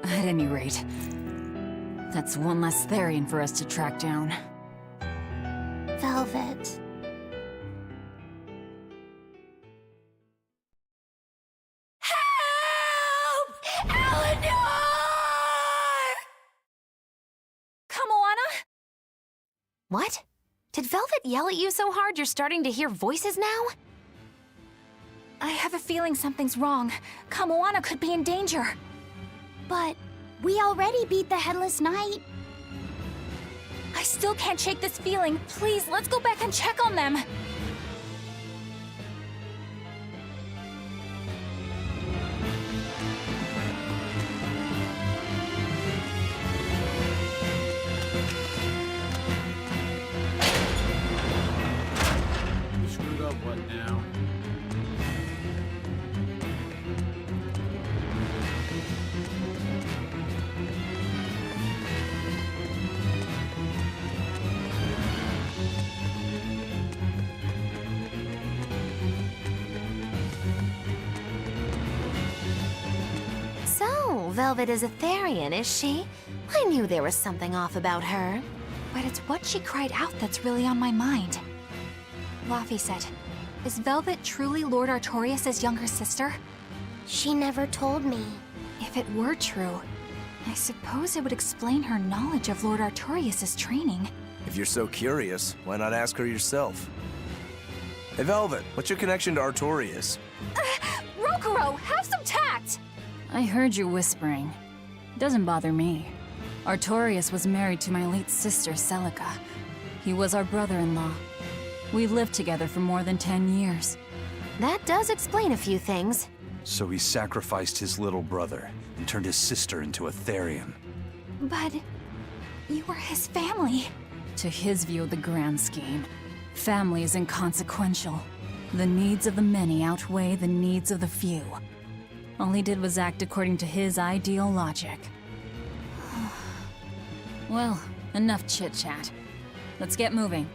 At any rate, that's one less Therion for us to track down. Velvet. What? Did Velvet yell at you so hard you're starting to hear voices now? I have a feeling something's wrong. Kamoana could be in danger. But we already beat the Headless Knight. I still can't shake this feeling. Please, let's go back and check on them. You screwed up what now? So, Velvet is a Therion, is she? I knew there was something off about her. But it's what she cried out that's really on my mind. Laphicet, is Velvet truly Lord Artorias' younger sister? She never told me. If it were true, I suppose it would explain her knowledge of Lord Artorias' training. If you're so curious, why not ask her yourself? Hey, Velvet, what's your connection to Artorias? Rokuro, have some tact! I heard you whispering. Doesn't bother me. Artorias was married to my late sister, Celica. He was our brother-in-law. We lived together for more than 10 years. That does explain a few things. So he sacrificed his little brother and turned his sister into a Therion. But you were his family. To his view of the grand scheme, family is inconsequential. The needs of the many outweigh the needs of the few. All he did was act according to his ideal logic. Well, enough chit-chat. Let's get moving.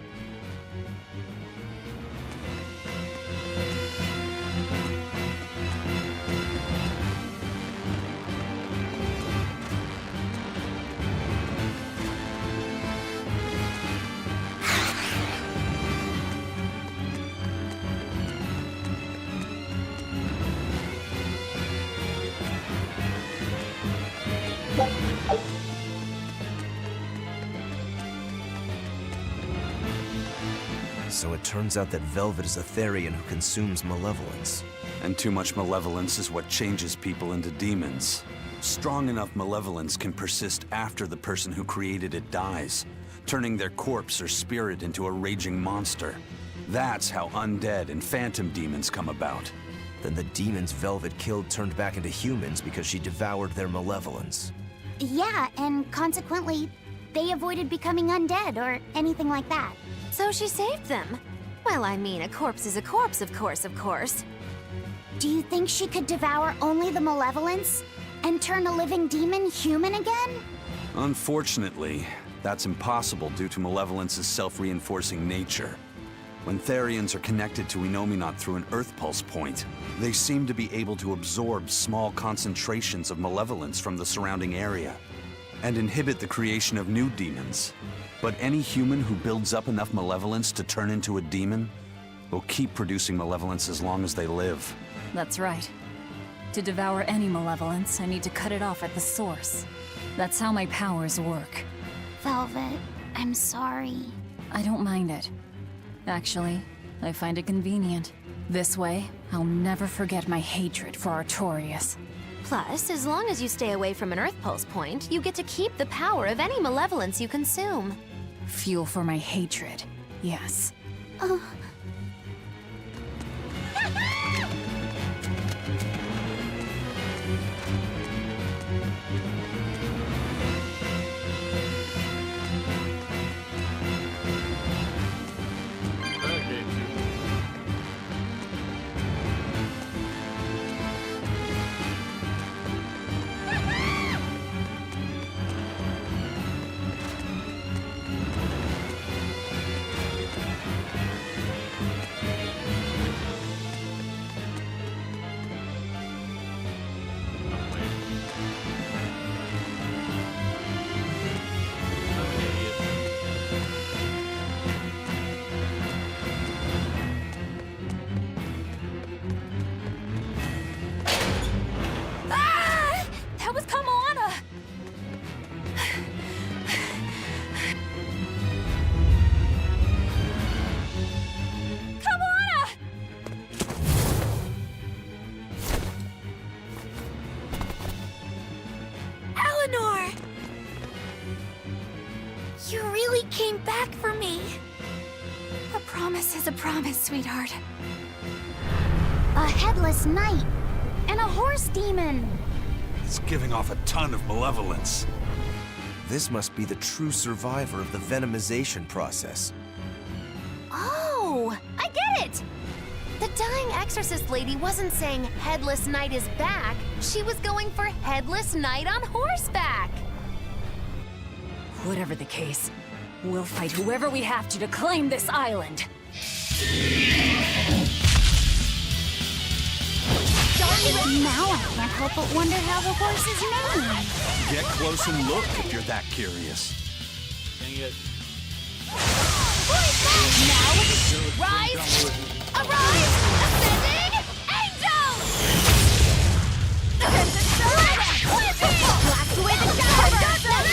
So it turns out that Velvet is a Therion who consumes malevolence. And too much malevolence is what changes people into demons. Strong enough malevolence can persist after the person who created it dies, turning their corpse or spirit into a raging monster. That's how undead and phantom demons come about. Then the demons Velvet killed turned back into humans because she devoured their malevolence. Yeah, and consequently, they avoided becoming undead or anything like that. So she saved them. Well, I mean, a corpse is a corpse, of course. Do you think she could devour only the malevolence and turn a living demon human again? Unfortunately, that's impossible due to malevolence's self-reinforcing nature. When Therions are connected to Enominat through an Earth Pulse point, they seem to be able to absorb small concentrations of malevolence from the surrounding area and inhibit the creation of new demons. But any human who builds up enough malevolence to turn into a demon will keep producing malevolence as long as they live. That's right. To devour any malevolence, I need to cut it off at the source. That's how my powers work. Velvet, I'm sorry. I don't mind it. Actually, I find it convenient. This way, I'll never forget my hatred for Artorias. Plus, as long as you stay away from an Earth Pulse point, you get to keep the power of any malevolence you consume. Fuel for my hatred, yes. That was Kamoana! Kamoana! Eleanor! You really came back for me. A promise is a promise, sweetheart. A headless knight and a horse demon. It's giving off a ton of malevolence. This must be the true survivor of the venomization process. Oh, I get it! The dying exorcist lady wasn't saying Headless Knight is back. She was going for Headless Knight on horseback. Whatever the case, we'll fight whoever we have to claim this island. Now I can't help but wonder how the horse is named. Get close and look if you're that curious. Dang it. Now, rise, arise, ascending, angel! Blast away the shadow! Blast away the shadow!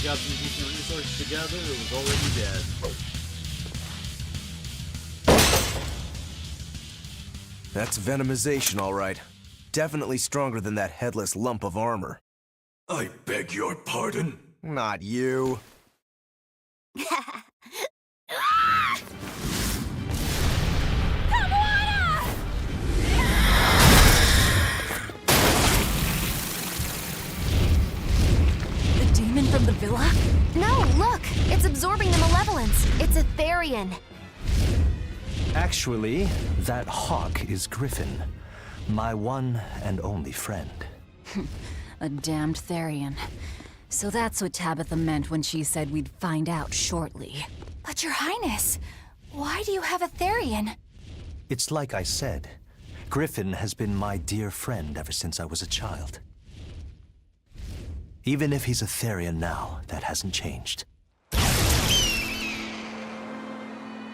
got some decent resources together, it was already dead. That's venomization, all right. Definitely stronger than that headless lump of armor. I beg your pardon? Not you. The demon from the villa? No, look! It's absorbing the malevolence. It's a Therion. Actually, that hawk is Griffin, my one and only friend. A damned Therion. So that's what Tabitha meant when she said we'd find out shortly. But Your Highness, why do you have a Therion? It's like I said, Griffin has been my dear friend ever since I was a child. Even if he's a Therion now, that hasn't changed.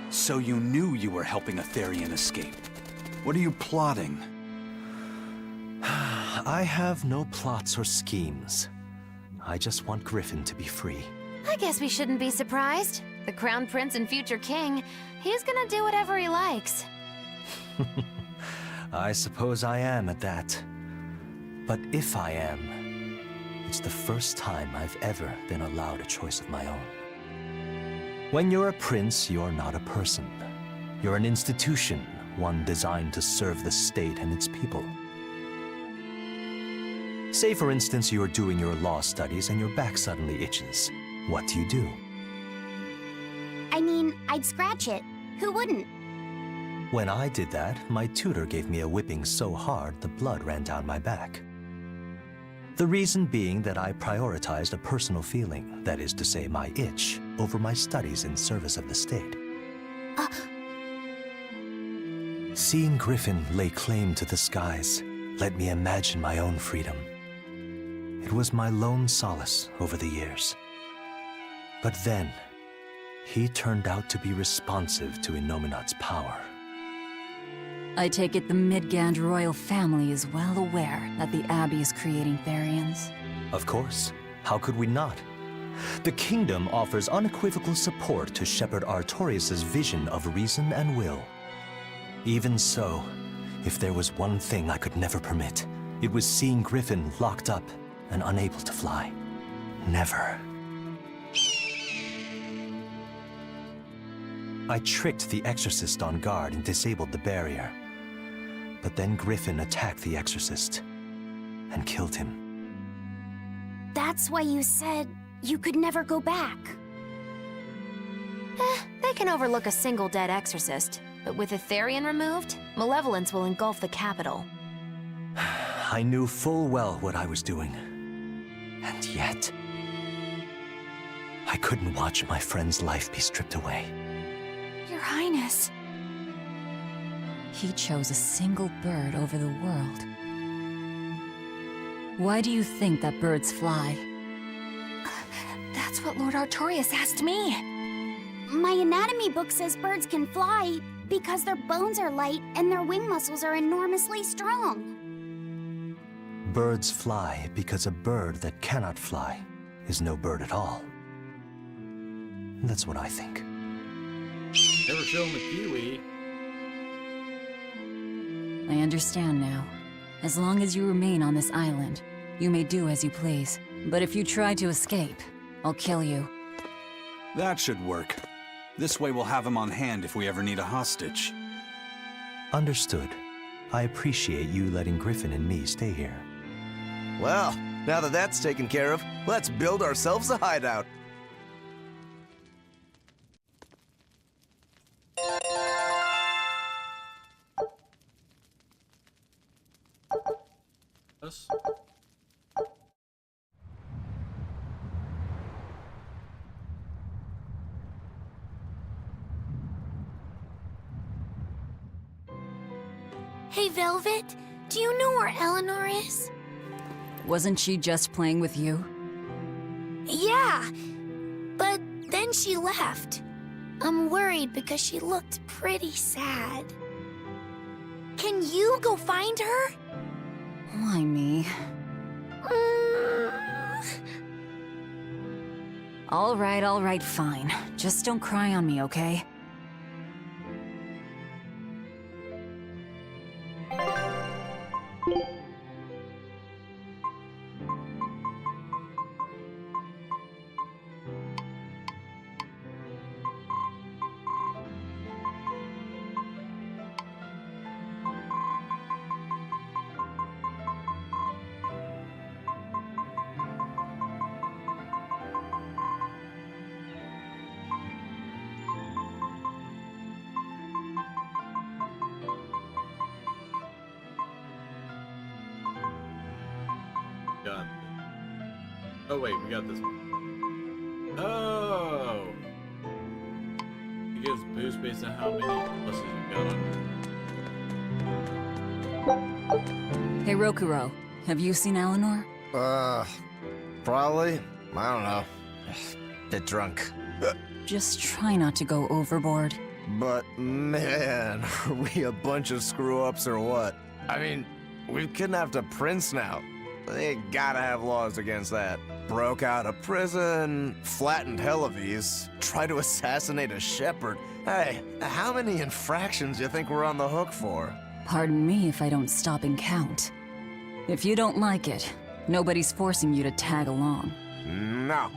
So you knew you were helping a Therion escape. What are you plotting? I have no plots or schemes. I just want Griffin to be free. I guess we shouldn't be surprised. The Crown Prince and future king, he's gonna do whatever he likes. I suppose I am at that. But if I am, it's the first time I've ever been allowed a choice of my own. When you're a prince, you're not a person. You're an institution, one designed to serve the state and its people. Say, for instance, you're doing your law studies and your back suddenly itches. What do? I mean, I'd scratch it. Who wouldn't? When I did that, my tutor gave me a whipping so hard the blood ran down my back. The reason being that I prioritized a personal feeling, that is to say my itch, over my studies in service of the state. Seeing Griffin lay claim to the skies let me imagine my own freedom. It was my lone solace over the years. But then, he turned out to be responsive to Innominat's power. I take it the Midgand royal family is well aware that the Abbey is creating Therions. Of course. How could we not? The kingdom offers unequivocal support to Shepherd Artorius' vision of reason and will. Even so, if there was one thing I could never permit, it was seeing Griffin locked up and unable to fly. Never. I tricked the Exorcist on guard and disabled the barrier. But then Griffin attacked the Exorcist and killed him. That's why you said you could never go back. They can overlook a single dead exorcist, but with a Therion removed, malevolence will engulf the capital. I knew full well what I was doing. And yet, I couldn't watch my friend's life be stripped away. Your Highness. He chose a single bird over the world. Why do you think that birds fly? That's what Lord Artorius asked me. My anatomy book says birds can fly because their bones are light and their wing muscles are enormously strong. Birds fly because a bird that cannot fly is no bird at all. That's what I think. Never show him a kiwi. I understand now. As long as you remain on this island, you may do as you please. But if you try to escape, I'll kill you. That should work. This way we'll have him on hand if we ever need a hostage. Understood. I appreciate you letting Griffin and me stay here. Well, now that that's taken care of, let's build ourselves a hideout. Us? Hey, Velvet, do you know where Eleanor is? Wasn't she just playing with you? Yeah, but then she left. I'm worried because she looked pretty sad. Can you go find her? Why me? all right, fine. Just don't cry on me, okay? Got this. Oh wait, we got this one. Oh! It gives boost based on how many pluses you got on. Hey, Rokuro, have you seen Eleanor? Probably. I don't know. Bit drunk. Just try not to go overboard. But man, are we a bunch of screw-ups or what? I mean, we've kidnapped a prince now. They gotta have laws against that. Broke out of prison, flattened Helavis, tried to assassinate a shepherd. Hey, how many infractions do you think we're on the hook for? Pardon me if I don't stop and count. If you don't like it, nobody's forcing you to tag along. No,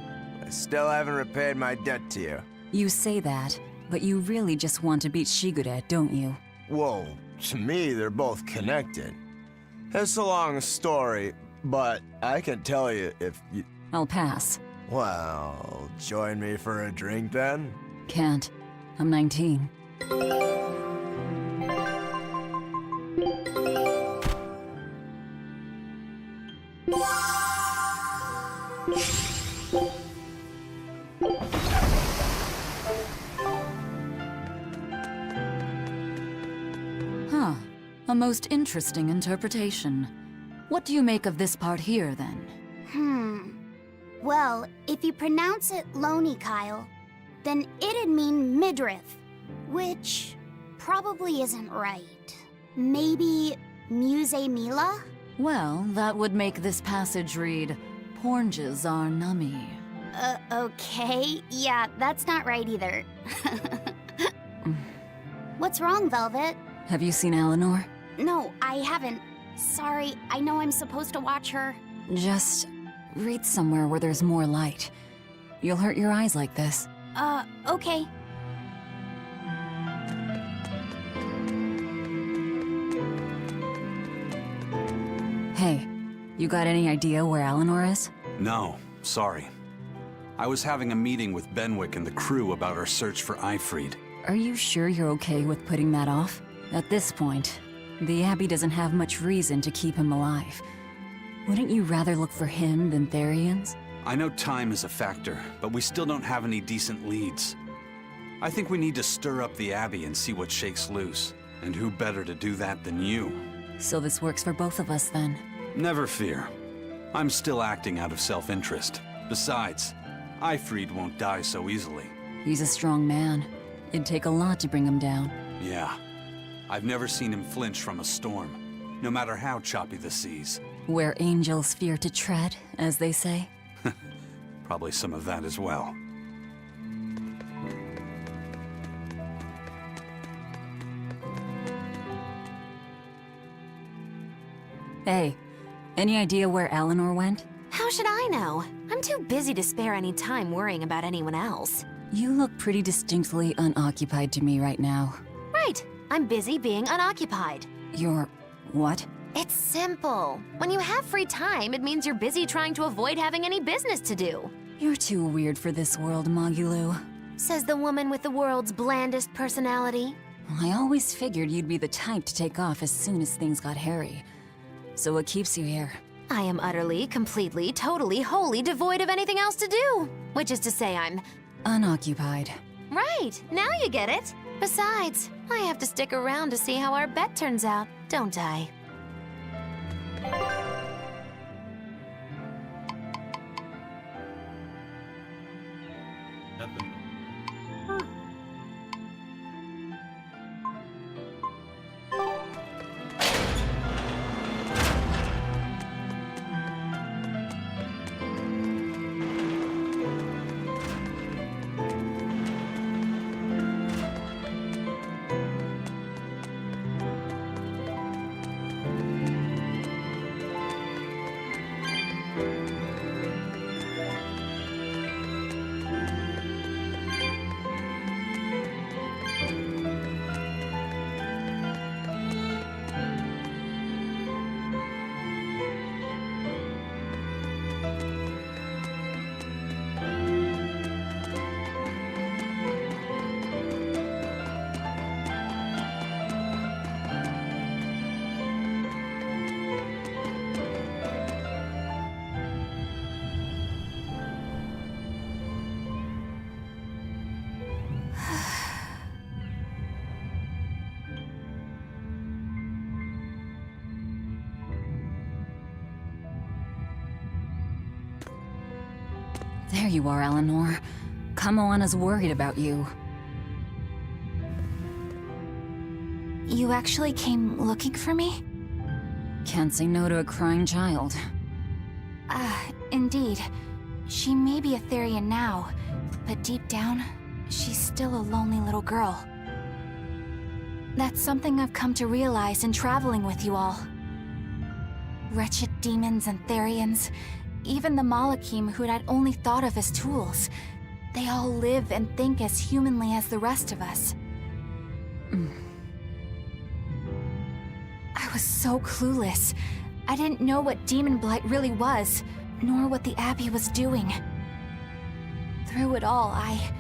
I still haven't repaid my debt to you. You say that, but you really just want to beat Shigure, don't you? Whoa, to me, they're both connected. It's a long story, but I can tell you if you... I'll pass. Well, join me for a drink then? Can't. I'm 19. Huh. A most interesting interpretation. What do you make of this part here, then? Well, if you pronounce it Loney Kyle, then it'd mean midriff, which probably isn't right. Maybe Muse Mila? Well, that would make this passage read, Pornges are nummy. Okay. Yeah, that's not right either. What's wrong, Velvet? Have you seen Eleanor? No, I haven't. Sorry, I know I'm supposed to watch her. Just read somewhere where there's more light. You'll hurt your eyes like this. Okay. Hey, you got any idea where Eleanor is? No, sorry. I was having a meeting with Benwick and the crew about our search for Ifrid. Are you sure you're okay with putting that off? At this point, the Abbey doesn't have much reason to keep him alive. Wouldn't you rather look for him than Therions? I know time is a factor, but we still don't have any decent leads. I think we need to stir up the Abbey and see what shakes loose. And who better to do that than you? So this works for both of us, then? Never fear. I'm still acting out of self-interest. Besides, Ifrid won't die so easily. He's a strong man. It'd take a lot to bring him down. Yeah. I've never seen him flinch from a storm, no matter how choppy the seas. Where angels fear to tread, as they say. Probably some of that as well. Hey, any idea where Eleanor went? How should I know? I'm too busy to spare any time worrying about anyone else. You look pretty distinctly unoccupied to me right now. Right. I'm busy being unoccupied. You're... what? It's simple. When you have free time, it means you're busy trying to avoid having any business to do. You're too weird for this world, Magulu. Says the woman with the world's blandest personality. I always figured you'd be the type to take off as soon as things got hairy. So what keeps you here? I am utterly, completely, totally, wholly devoid of anything else to do. Which is to say I'm... unoccupied. Right, now you get it. Besides, I have to stick around to see how our bet turns out, don't I? There you are, Eleanor. Kamoana's worried about you. You actually came looking for me? Can't say no to a crying child. Indeed. She may be a Therion now, but deep down, she's still a lonely little girl. That's something I've come to realize in traveling with you all. Wretched demons and Therions, even the Malakim who'd I'd only thought of as tools, they all live and think as humanly as the rest of us. I was so clueless. I didn't know what Demon Blight really was, nor what the Abbey was doing. Through it all, I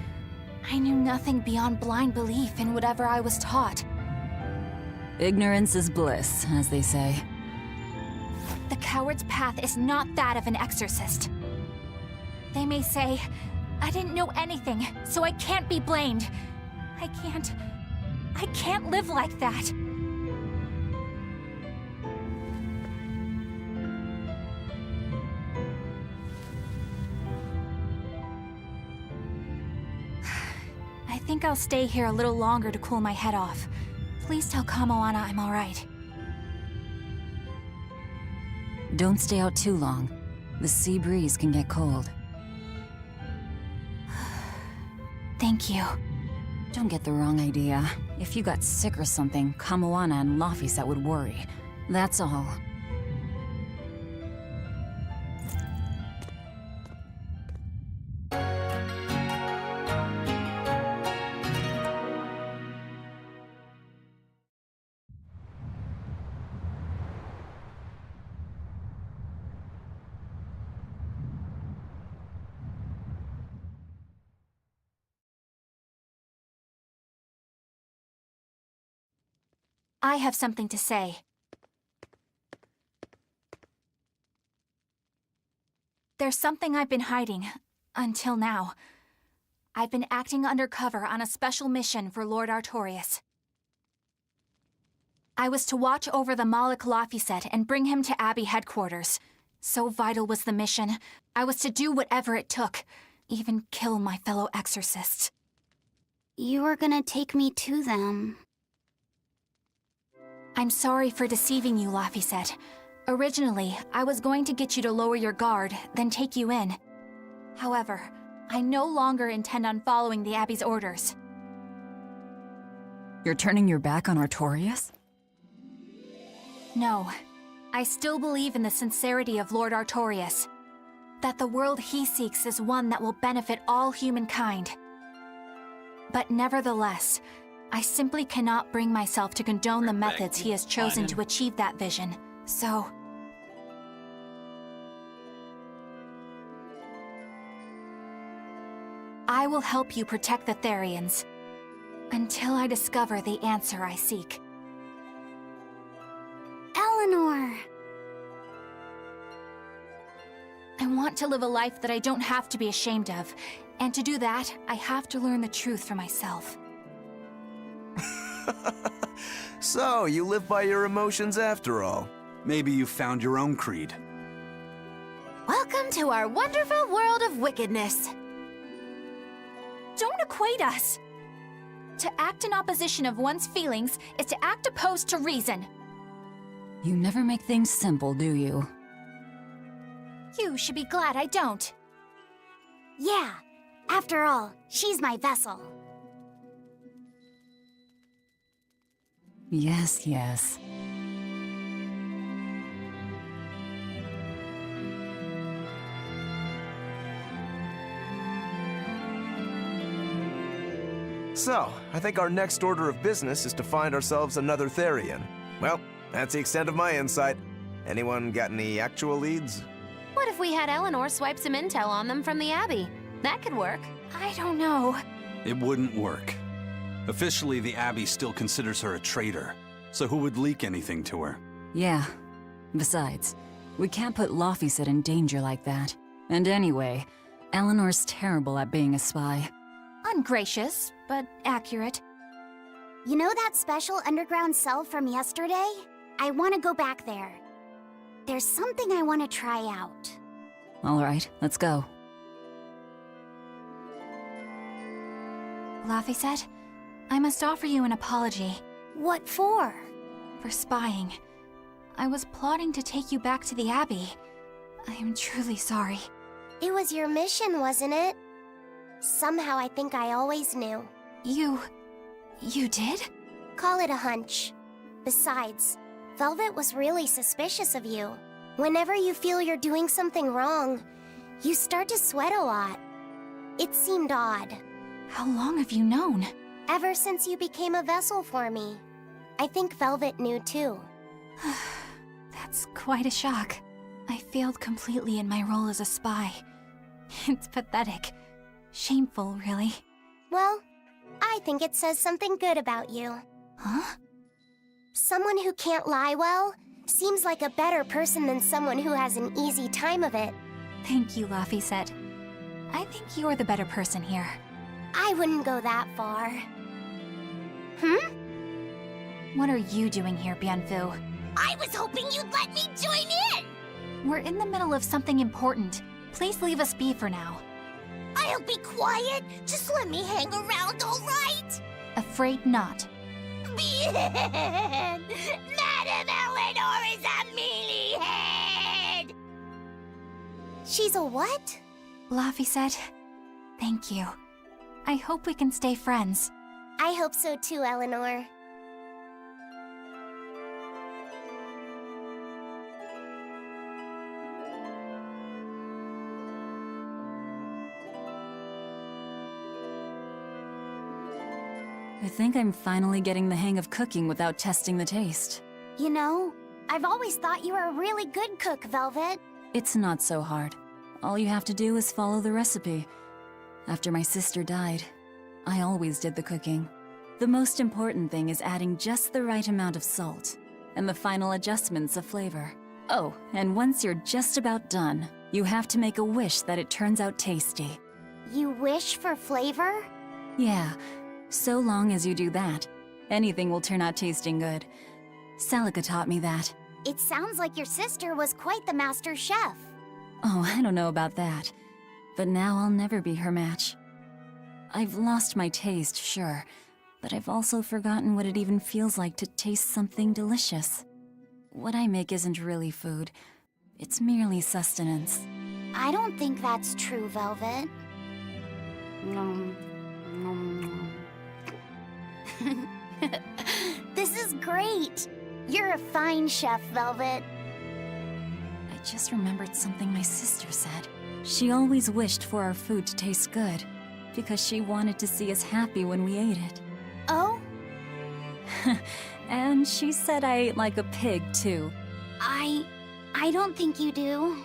knew nothing beyond blind belief in whatever I was taught. Ignorance is bliss, as they say. The coward's path is not that of an exorcist. They may say, I didn't know anything, so I can't be blamed. I can't live like that. I think I'll stay here a little longer to cool my head off. Please tell Kamoana I'm alright. Don't stay out too long. The sea breeze can get cold. Thank you. Don't get the wrong idea. If you got sick or something, Kamoana and Laphicet would worry. That's all. I have something to say. There's something I've been hiding, until now. I've been acting undercover on a special mission for Lord Artorias. I was to watch over the Malik Laphicet and bring him to Abbey headquarters. So vital was the mission, I was to do whatever it took, even kill my fellow exorcists. You were gonna take me to them. I'm sorry for deceiving you, Laphicet. Originally, I was going to get you to lower your guard, then take you in. However, I no longer intend on following the Abbey's orders. You're turning your back on Artorias? No. I still believe in the sincerity of Lord Artorias. That the world he seeks is one that will benefit all humankind. But nevertheless, I simply cannot bring myself to condone the methods he has chosen to achieve that vision, so... I will help you protect the Therions, until I discover the answer I seek. Eleanor! I want to live a life that I don't have to be ashamed of, and to do that, I have to learn the truth for myself. So, you live by your emotions after all. Maybe you found your own creed. Welcome to our wonderful world of wickedness. Don't equate us! To act in opposition of one's feelings is to act opposed to reason. You never make things simple, do you? You should be glad I don't. Yeah. After all, she's my vessel. Yes, yes. So, I think our next order of business is to find ourselves another Therion. Well, that's the extent of my insight. Anyone got any actual leads? What if we had Eleanor swipe some intel on them from the Abbey? That could work. I don't know. It wouldn't work. Officially, the Abbey still considers her a traitor, so who would leak anything to her? Yeah. Besides, we can't put Laphicet in danger like that. And anyway, Eleanor's terrible at being a spy. Ungracious, but accurate. You know that special underground cell from yesterday? I want to go back there. There's something I want to try out. All right, let's go. Laphicet, I must offer you an apology. What for? For spying. I was plotting to take you back to the Abbey. I am truly sorry. It was your mission, wasn't it? Somehow I think I always knew. You did? Call it a hunch. Besides, Velvet was really suspicious of you. Whenever you feel you're doing something wrong, you start to sweat a lot. It seemed odd. How long have you known? Ever since you became a vessel for me. I think Velvet knew too. That's quite a shock. I failed completely in my role as a spy. It's pathetic. Shameful, really. Well, I think it says something good about you. Huh? Someone who can't lie well seems like a better person than someone who has an easy time of it. Thank you, Laphicet. I think you're the better person here. I wouldn't go that far. What are you doing here, Bienfu? I was hoping you'd let me join in! We're in the middle of something important. Please leave us be for now. I'll be quiet. Just let me hang around, all right? Afraid not. Bien! Madame Eleanor is a mealyhead! She's a what? Laphicet, thank you. I hope we can stay friends. I hope so too, Eleanor. I think I'm finally getting the hang of cooking without testing the taste. You know, I've always thought you were a really good cook, Velvet. It's not so hard. All you have to do is follow the recipe. After my sister died, I always did the cooking. The most important thing is adding just the right amount of salt, and the final adjustments of flavor. Oh, and once you're just about done, you have to make a wish that it turns out tasty. You wish for flavor? Yeah, so long as you do that, anything will turn out tasting good. Celica taught me that. It sounds like your sister was quite the master chef. Oh, I don't know about that. But now I'll never be her match. I've lost my taste, sure, but I've also forgotten what it even feels like to taste something delicious. What I make isn't really food. It's merely sustenance. I don't think that's true, Velvet. This is great! You're a fine chef, Velvet. I just remembered something my sister said. She always wished for our food to taste good, because she wanted to see us happy when we ate it. Oh? And she said I ate like a pig, too. I don't think you do.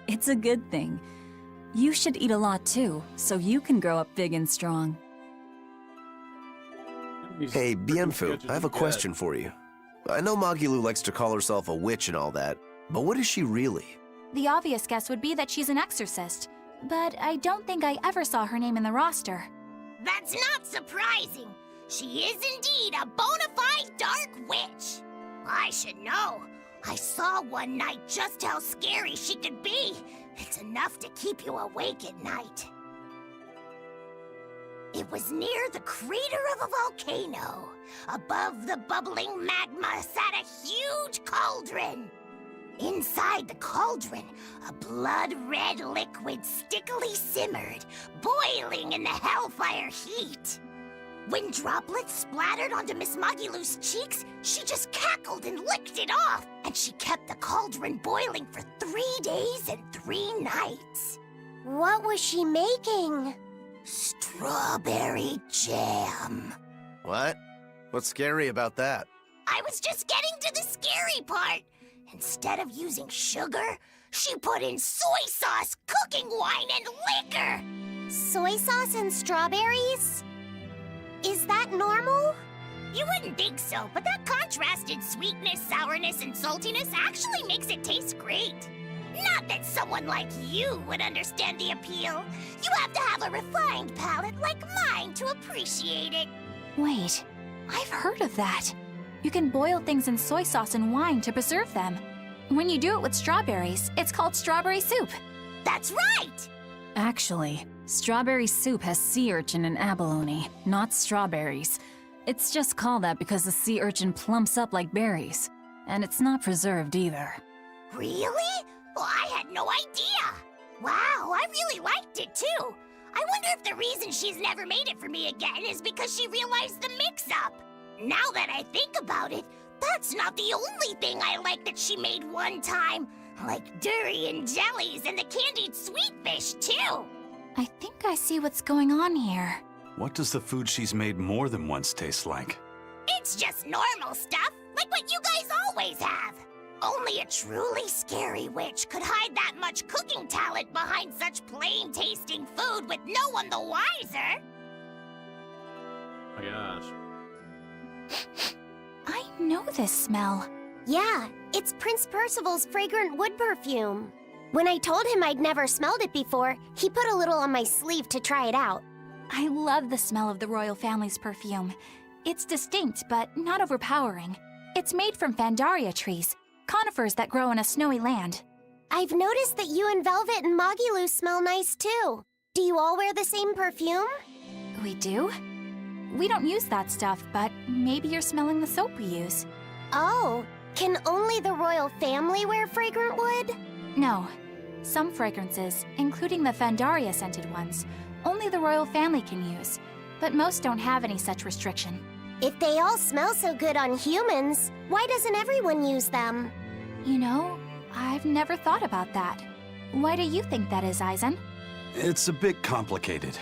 It's a good thing. You should eat a lot, too, so you can grow up big and strong. Hey, Bienfu, I have a question for you. I know Magilu likes to call herself a witch and all that, but what is she really? The obvious guess would be that she's an exorcist, but I don't think I ever saw her name in the roster. That's not surprising. She is indeed a bona fide dark witch. I should know. I saw one night just how scary she could be. It's enough to keep you awake at night. It was near the crater of a volcano. Above the bubbling magma sat a huge cauldron. Inside the cauldron, a blood-red liquid stickily simmered, boiling in the hellfire heat. When droplets splattered onto Miss Magilu's cheeks, she just cackled and licked it off, and she kept the cauldron boiling for 3 days and 3 nights. What was she making? Strawberry jam. What? What's scary about that? I was just getting to the scary part. Instead of using sugar, she put in soy sauce, cooking wine, and liquor. Soy sauce and strawberries? Is that normal? You wouldn't think so, but that contrasted sweetness, sourness, and saltiness actually makes it taste great. Not that someone like you would understand the appeal. You have to have a refined palate like mine to appreciate it. Wait, I've heard of that. You can boil things in soy sauce and wine to preserve them. When you do it with strawberries, it's called strawberry soup. That's right! Actually, Strawberry soup has sea urchin and abalone, not strawberries. It's just called that because the sea urchin plumps up like berries. And it's not preserved either. Really? Well, I had no idea. Wow, I really liked it too. I wonder if the reason she's never made it for me again is because she realized the mix-up. Now that I think about it, that's not the only thing I like that she made one time. Like durian jellies and the candied sweet fish too. I think I see what's going on here. What does the food she's made more than once taste like? It's just normal stuff, like what you guys always have. Only a truly scary witch could hide that much cooking talent behind such plain-tasting food with no one the wiser. Oh my gosh. I know this smell. Yeah, it's Prince Percival's fragrant wood perfume. When I told him I'd never smelled it before, he put a little on my sleeve to try it out. I love the smell of the royal family's perfume. It's distinct, but not overpowering. It's made from Fandaria trees, conifers that grow in a snowy land. I've noticed that you and Velvet and Mogiloo smell nice too. Do you all wear the same perfume? We do? We don't use that stuff, but maybe you're smelling the soap we use. Oh, can only the royal family wear fragrant wood? No. Some fragrances, including the Fandaria scented ones, only the royal family can use, but most don't have any such restriction. If they all smell so good on humans, why doesn't everyone use them? You know, I've never thought about that. Why do you think that is, Eisen? It's a bit complicated.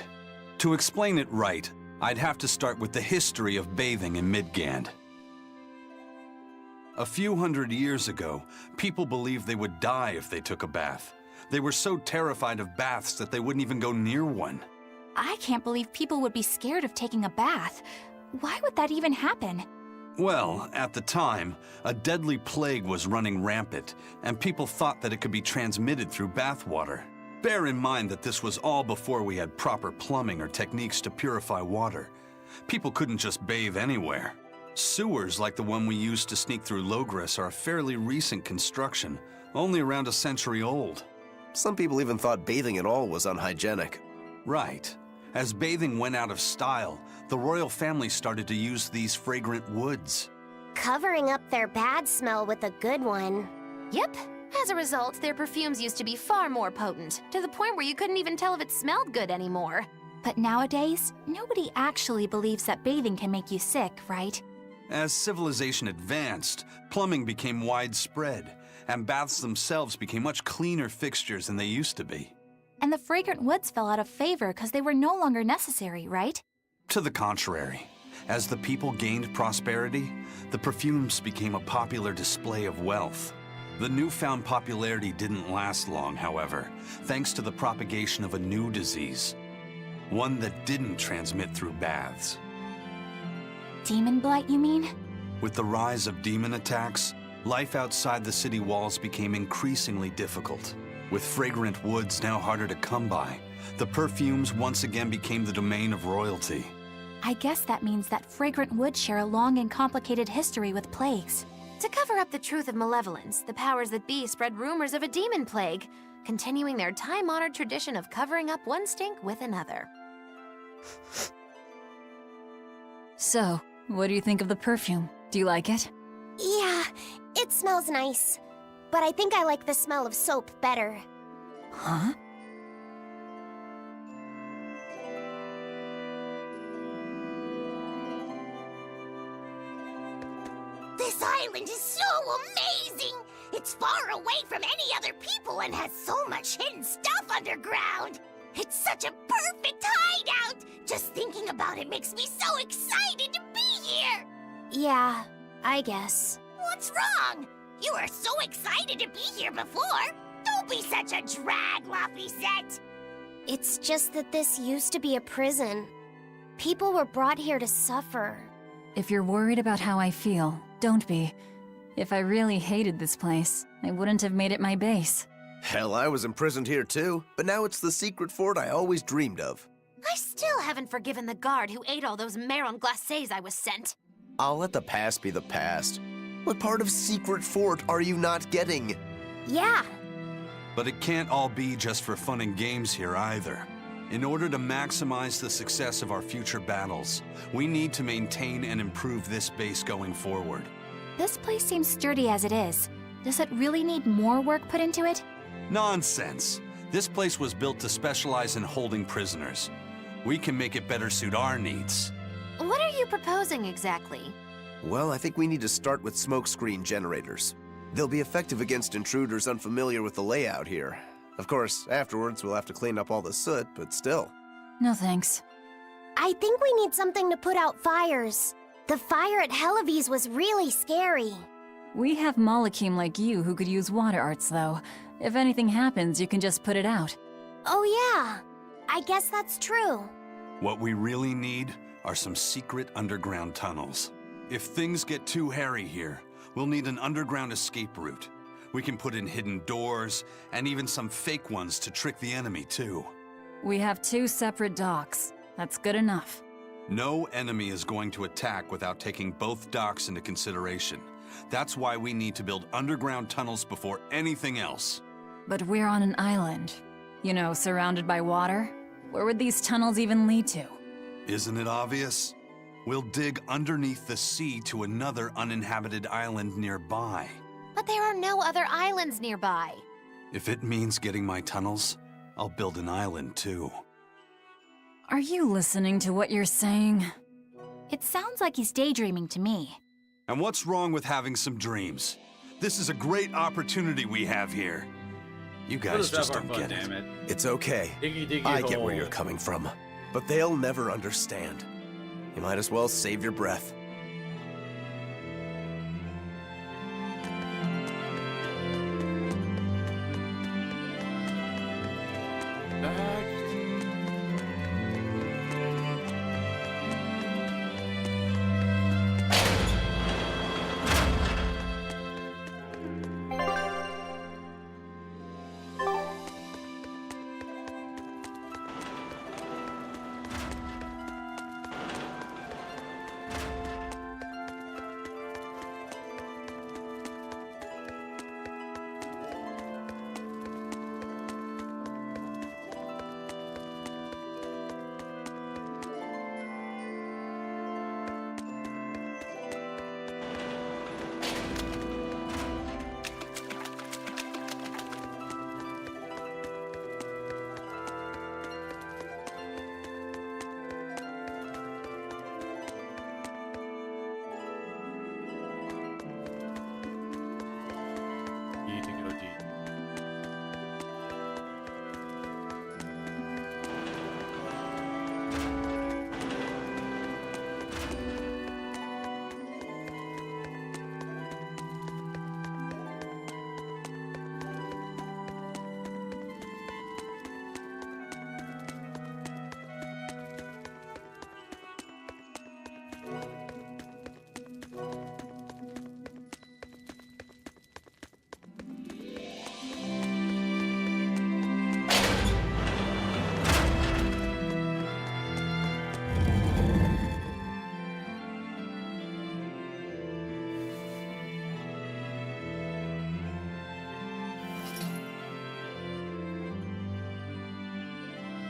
To explain it right, I'd have to start with the history of bathing in Midgand. A few hundred years ago, people believed they would die if they took a bath. They were so terrified of baths that they wouldn't even go near one. I can't believe people would be scared of taking a bath. Why would that even happen? Well, at the time, a deadly plague was running rampant, and people thought that it could be transmitted through bathwater. Bear in mind that this was all before we had proper plumbing or techniques to purify water. People couldn't just bathe anywhere. Sewers like the one we used to sneak through Logres are a fairly recent construction, only around a century old. Some people even thought bathing at all was unhygienic. Right. As bathing went out of style, the royal family started to use these fragrant woods. Covering up their bad smell with a good one. Yep. As a result, their perfumes used to be far more potent, to the point where you couldn't even tell if it smelled good anymore. But nowadays, nobody actually believes that bathing can make you sick, right? As civilization advanced, plumbing became widespread, and baths themselves became much cleaner fixtures than they used to be. And the fragrant woods fell out of favor because they were no longer necessary, right? To the contrary. As the people gained prosperity, the perfumes became a popular display of wealth. The newfound popularity didn't last long, however, thanks to the propagation of a new disease. One that didn't transmit through baths. Demon blight, you mean? With the rise of demon attacks, life outside the city walls became increasingly difficult. With fragrant woods now harder to come by, the perfumes once again became the domain of royalty. I guess that means that fragrant woods share a long and complicated history with plagues. To cover up the truth of malevolence, the powers that be spread rumors of a demon plague, continuing their time-honored tradition of covering up one stink with another. So, what do you think of the perfume? Do you like it? Yeah, it smells nice. But I think I like the smell of soap better. Huh? This island is so amazing! It's far away from any other people and has so much hidden stuff underground! It's such a perfect hideout! Just thinking about it makes me so excited to be here! Yeah, I guess. What's wrong? You were so excited to be here before! Don't be such a drag, Laphicet! It's just that this used to be a prison. People were brought here to suffer. If you're worried about how I feel, don't be. If I really hated this place, I wouldn't have made it my base. Hell, I was imprisoned here too, but now it's the secret fort I always dreamed of. I still haven't forgiven the guard who ate all those marron glacés I was sent. I'll let the past be the past. What part of secret fort are you not getting? Yeah. But it can't all be just for fun and games here either. In order to maximize the success of our future battles, we need to maintain and improve this base going forward. This place seems sturdy as it is. Does it really need more work put into it? Nonsense! This place was built to specialize in holding prisoners. We can make it better suit our needs. What are you proposing exactly? Well, I think we need to start with smokescreen generators. They'll be effective against intruders unfamiliar with the layout here. Of course, afterwards we'll have to clean up all the soot, but still. No thanks. I think we need something to put out fires. The fire at Helavi's was really scary. We have Malakim like you who could use water arts, though. If anything happens, you can just put it out. Oh yeah, I guess that's true. What we really need are some secret underground tunnels. If things get too hairy here, we'll need an underground escape route. We can put in hidden doors, and even some fake ones to trick the enemy, too. We have 2 separate docks. That's good enough. No enemy is going to attack without taking both docks into consideration. That's why we need to build underground tunnels before anything else. But we're on an island. You know, surrounded by water. Where would these tunnels even lead to? Isn't it obvious? We'll dig underneath the sea to another uninhabited island nearby. But there are no other islands nearby. If it means getting my tunnels, I'll build an island too. Are you listening to what you're saying? It sounds like he's daydreaming to me. And what's wrong with having some dreams? This is a great opportunity we have here. You guys just don't get it. It's okay. Diggy I get hole. where you're coming from. But they'll never understand. You might as well save your breath. Need to go deep.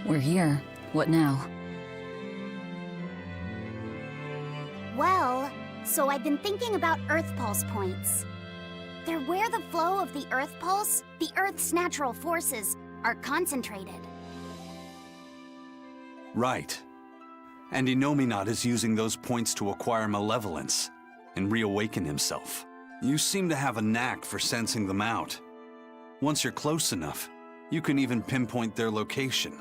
We're here. What now? Well, so I've been thinking about Earth Pulse points. They're where the flow of the Earth Pulse, the Earth's natural forces, are concentrated. Right. And Inominat is using those points to acquire malevolence and reawaken himself. You seem to have a knack for sensing them out. Once you're close enough, you can even pinpoint their location.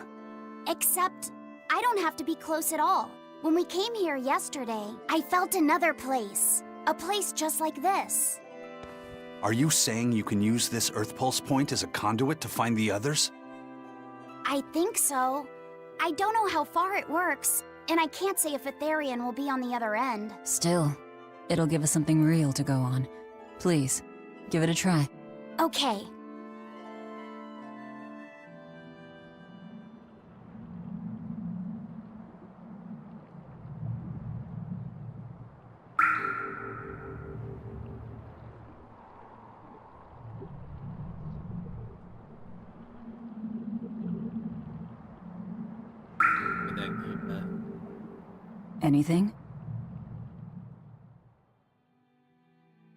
Except, I don't have to be close at all. When we came here yesterday, I felt another place. A place just like this. Are you saying you can use this Earth Pulse point as a conduit to find the others? I think so. I don't know how far it works, and I can't say if a Therion will be on the other end. Still, it'll give us something real to go on. Please, give it a try. Okay. Anything?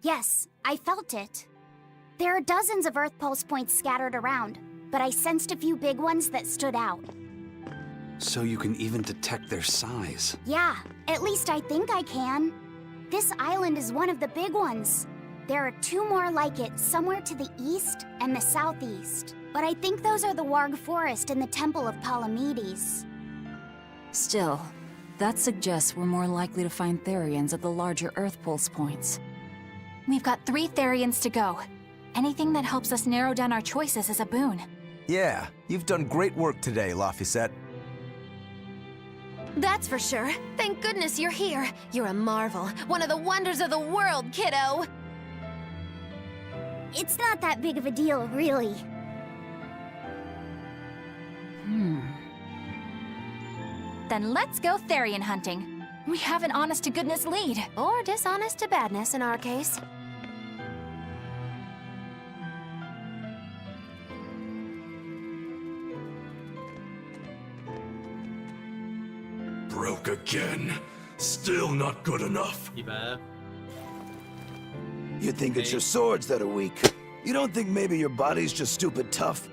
Yes, I felt it. There are dozens of Earth Pulse points scattered around, but I sensed a few big ones that stood out. So you can even detect their size. Yeah, at least I think I can. This island is one of the big ones. There are 2 more like it somewhere to the east and the southeast. But I think those are the Warg Forest and the Temple of Palamedes. Still, that suggests we're more likely to find Therions at the larger Earth Pulse points. We've got 3 Therions to go. Anything that helps us narrow down our choices is a boon. Yeah, you've done great work today, Laphicet. That's for sure. Thank goodness you're here. You're a marvel. One of the wonders of the world, kiddo. It's not that big of a deal, really. Then let's go Therion hunting. We have an honest-to-goodness lead. Or dishonest to badness in our case. Broke again. Still not good enough. You think it's your swords that are weak. You don't think maybe your body's just stupid tough?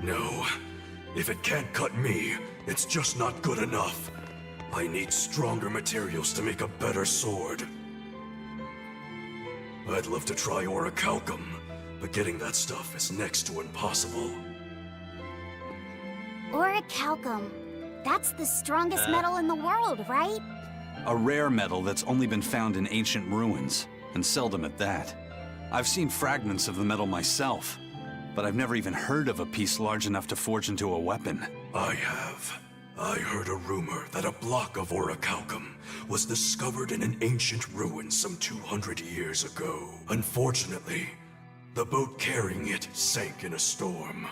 No. If it can't cut me, it's just not good enough. I need stronger materials to make a better sword. I'd love to try orichalcum, but getting that stuff is next to impossible. Orichalcum. That's the strongest metal in the world, right? A rare metal that's only been found in ancient ruins, and seldom at that. I've seen fragments of the metal myself, but I've never even heard of a piece large enough to forge into a weapon. I have. I heard a rumor that a block of orichalcum was discovered in an ancient ruin some 200 years ago. Unfortunately, the boat carrying it sank in a storm.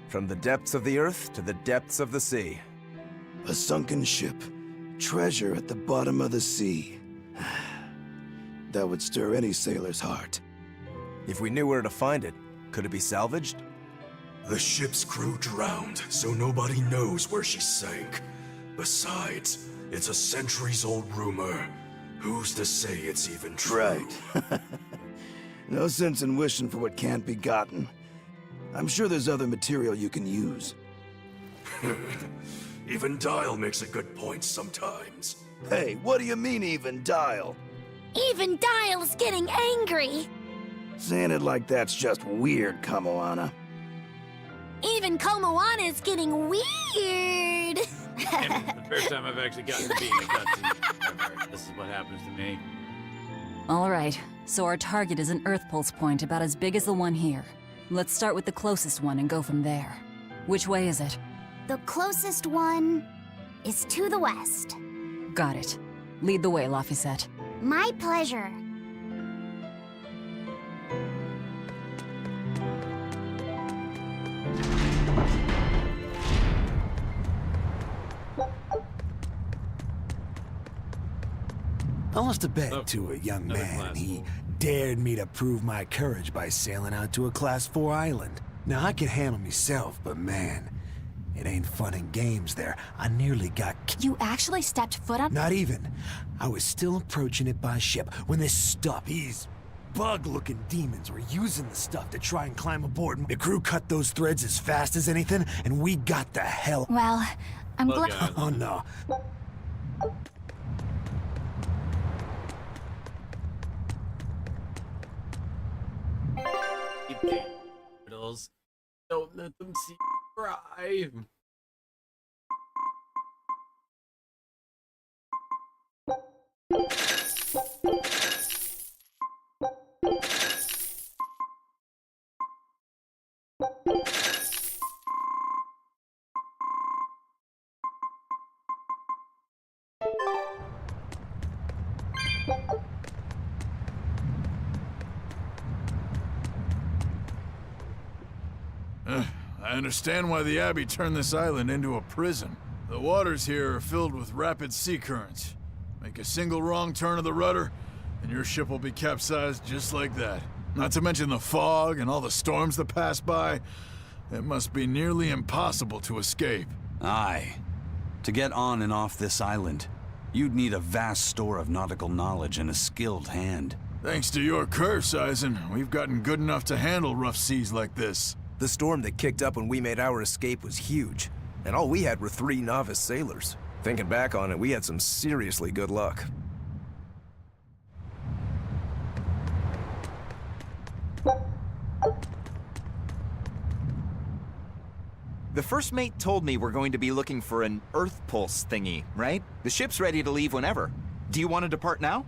From the depths of the earth to the depths of the sea. A sunken ship. Treasure at the bottom of the sea. That would stir any sailor's heart. If we knew where to find it, could it be salvaged? The ship's crew drowned, so nobody knows where she sank. Besides, it's a centuries-old rumor. Who's to say it's even true? Right. No sense in wishing for what can't be gotten. I'm sure there's other material you can use. Even Dial makes a good point sometimes. Hey, what do you mean, even Dial? Even Dial's getting angry! Saying it like that's just weird, Kamoana. Even Komoana's getting weird! The first time I've actually gotten to be in a cutscene ever. This is what happens to me. Alright, so our target is an Earth Pulse point about as big as the one here. Let's start with the closest one and go from there. Which way is it? The closest one is to the west. Got it. Lead the way, Laphicet. My pleasure. I lost a bet to a young man. He dared me to prove my courage by sailing out to a Class 4 island. Now, I can handle myself, but man, it ain't fun and games there. I nearly got You actually stepped foot on— Not even. I was still approaching it by ship when this stuff, these bug-looking demons were using the stuff to try and climb aboard. The crew cut those threads as fast as anything, and we got the hell— Well, I'm glad— Oh, no. Riddles. Don't let them see you cry. I understand why the Abbey turned this island into a prison. The waters here are filled with rapid sea currents. Make a single wrong turn of the rudder, and your ship will be capsized just like that. Not to mention the fog and all the storms that pass by. It must be nearly impossible to escape. Aye. To get on and off this island, you'd need a vast store of nautical knowledge and a skilled hand. Thanks to your curse, Eisen, we've gotten good enough to handle rough seas like this. The storm that kicked up when we made our escape was huge, and all we had were 3 novice sailors. Thinking back on it, we had some seriously good luck. The first mate told me we're going to be looking for an Earth Pulse thingy, right? The ship's ready to leave whenever. Do you want to depart now?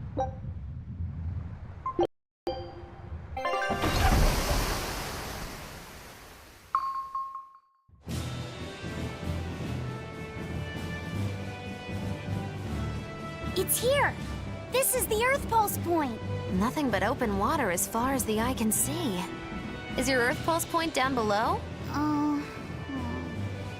It's here! This is the Earth Pulse point! Nothing but open water as far as the eye can see. Is your Earth Pulse point down below?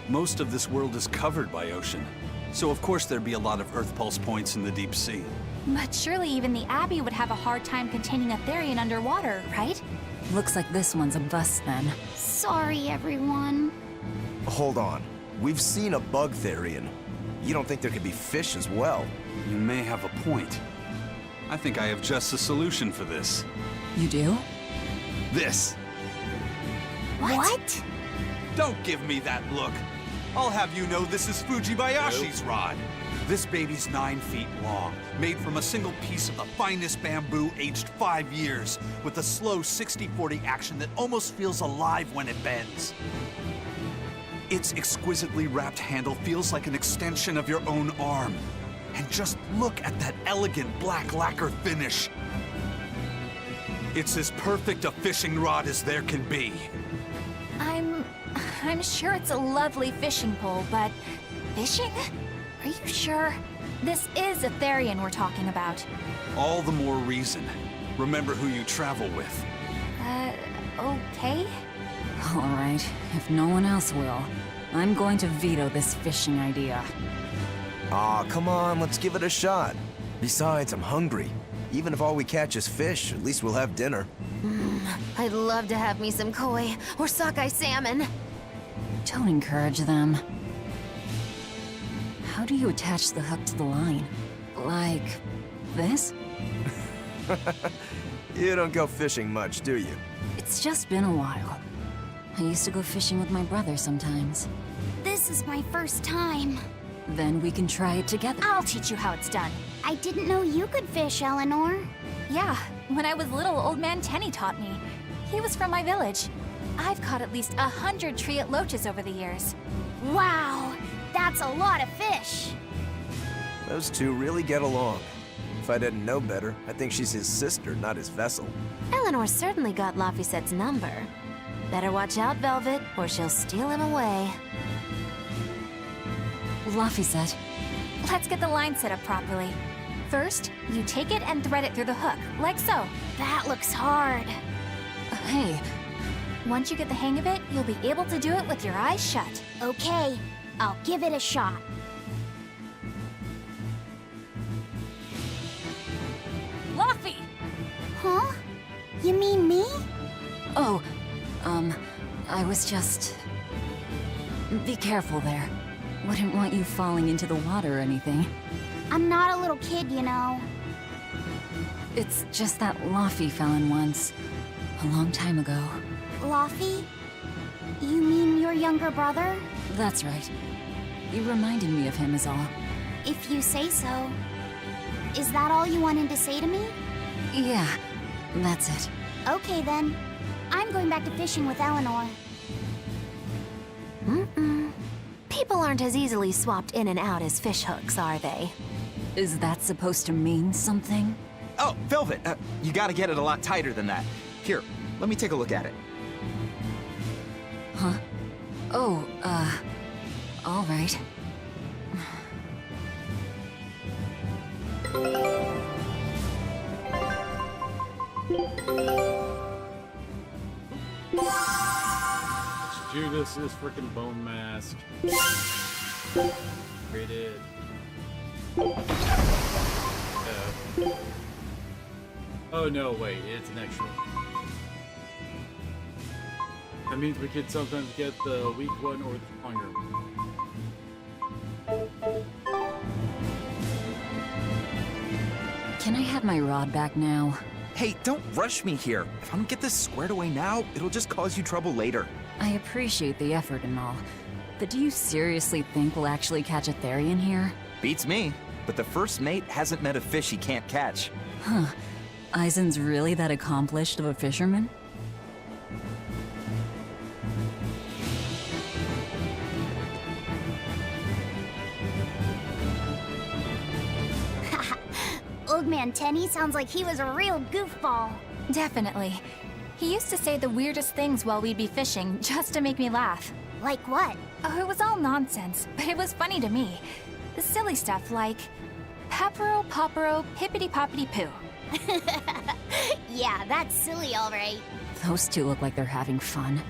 Most of this world is covered by ocean, so of course there'd be a lot of Earth Pulse points in the deep sea. But surely even the Abbey would have a hard time containing a Therion underwater, right? Looks like this one's a bust then. Sorry, everyone. Hold on. We've seen a bug Therion. You don't think there could be fish as well? You may have a point. I think I have just a solution for this. You do? This. What? Don't give me that look. I'll have you know this is Fujibayashi's rod. This baby's 9 feet long, made from a single piece of the finest bamboo aged 5 years, with a slow 60-40 action that almost feels alive when it bends. Its exquisitely wrapped handle feels like an extension of your own arm. And just look at that elegant black lacquer finish. It's as perfect a fishing rod as there can be. I'm sure it's a lovely fishing pole, but fishing? Are you sure? This is a Therion we're talking about. All the more reason. Remember who you travel with. Okay? All right, if no one else will, I'm going to veto this fishing idea. Aw, come on, let's give it a shot. Besides, I'm hungry. Even if all we catch is fish, at least we'll have dinner. I'd love to have me some koi or sockeye salmon. Don't encourage them. How do you attach the hook to the line? Like this? You don't go fishing much, do you? It's just been a while. I used to go fishing with my brother sometimes. This is my first time. Then we can try it together. I'll teach you how it's done. I didn't know you could fish, Eleanor. Yeah, when I was little, old man Tenny taught me. He was from my village. I've caught at least 100 triot loaches over the years. Wow, that's a lot of fish. Those two really get along. If I didn't know better, I think she's his sister, not his vessel. Eleanor certainly got Lafisette's number. Better watch out, Velvet, or she'll steal him away. Lafisette. Let's get the line set up properly. First, you take it and thread it through the hook, like so. That looks hard. Hey. Once you get the hang of it, you'll be able to do it with your eyes shut. Okay, I'll give it a shot. Laffy! Huh? You mean me? Oh, I was just... Be careful there. Wouldn't want you falling into the water or anything. I'm not a little kid, you know. It's just that Laffy fell in once. A long time ago. Laffy? You mean your younger brother? That's right. You reminded me of him is all. If you say so. Is that all you wanted to say to me? Yeah, that's it. Okay then. I'm going back to fishing with Eleanor. People aren't as easily swapped in and out as fish hooks, are they? Is that supposed to mean something? Oh, Velvet, you gotta get it a lot tighter than that. Here, let me take a look at it. Huh? Oh, all right. Judas' freaking bone mask. Rated. Oh no, wait, it's an extra. That means we could sometimes get the weak one or the stronger one. have my rod back now. Hey, don't rush me here. If I don't get this squared away now, it'll just cause you trouble later. I appreciate the effort and all, but do you seriously think we'll actually catch a Therion here? Beats me, but the first mate hasn't met a fish he can't catch. Huh. Eisen's really that accomplished of a fisherman? Old Man Tenny sounds like he was a real goofball. Definitely. He used to say the weirdest things while we'd be fishing, just to make me laugh. Like what? Oh, it was all nonsense, but it was funny to me. The silly stuff like... Peppero, poppero, pippity-poppity-poo. Yeah, that's silly, all right. Those two look like they're having fun.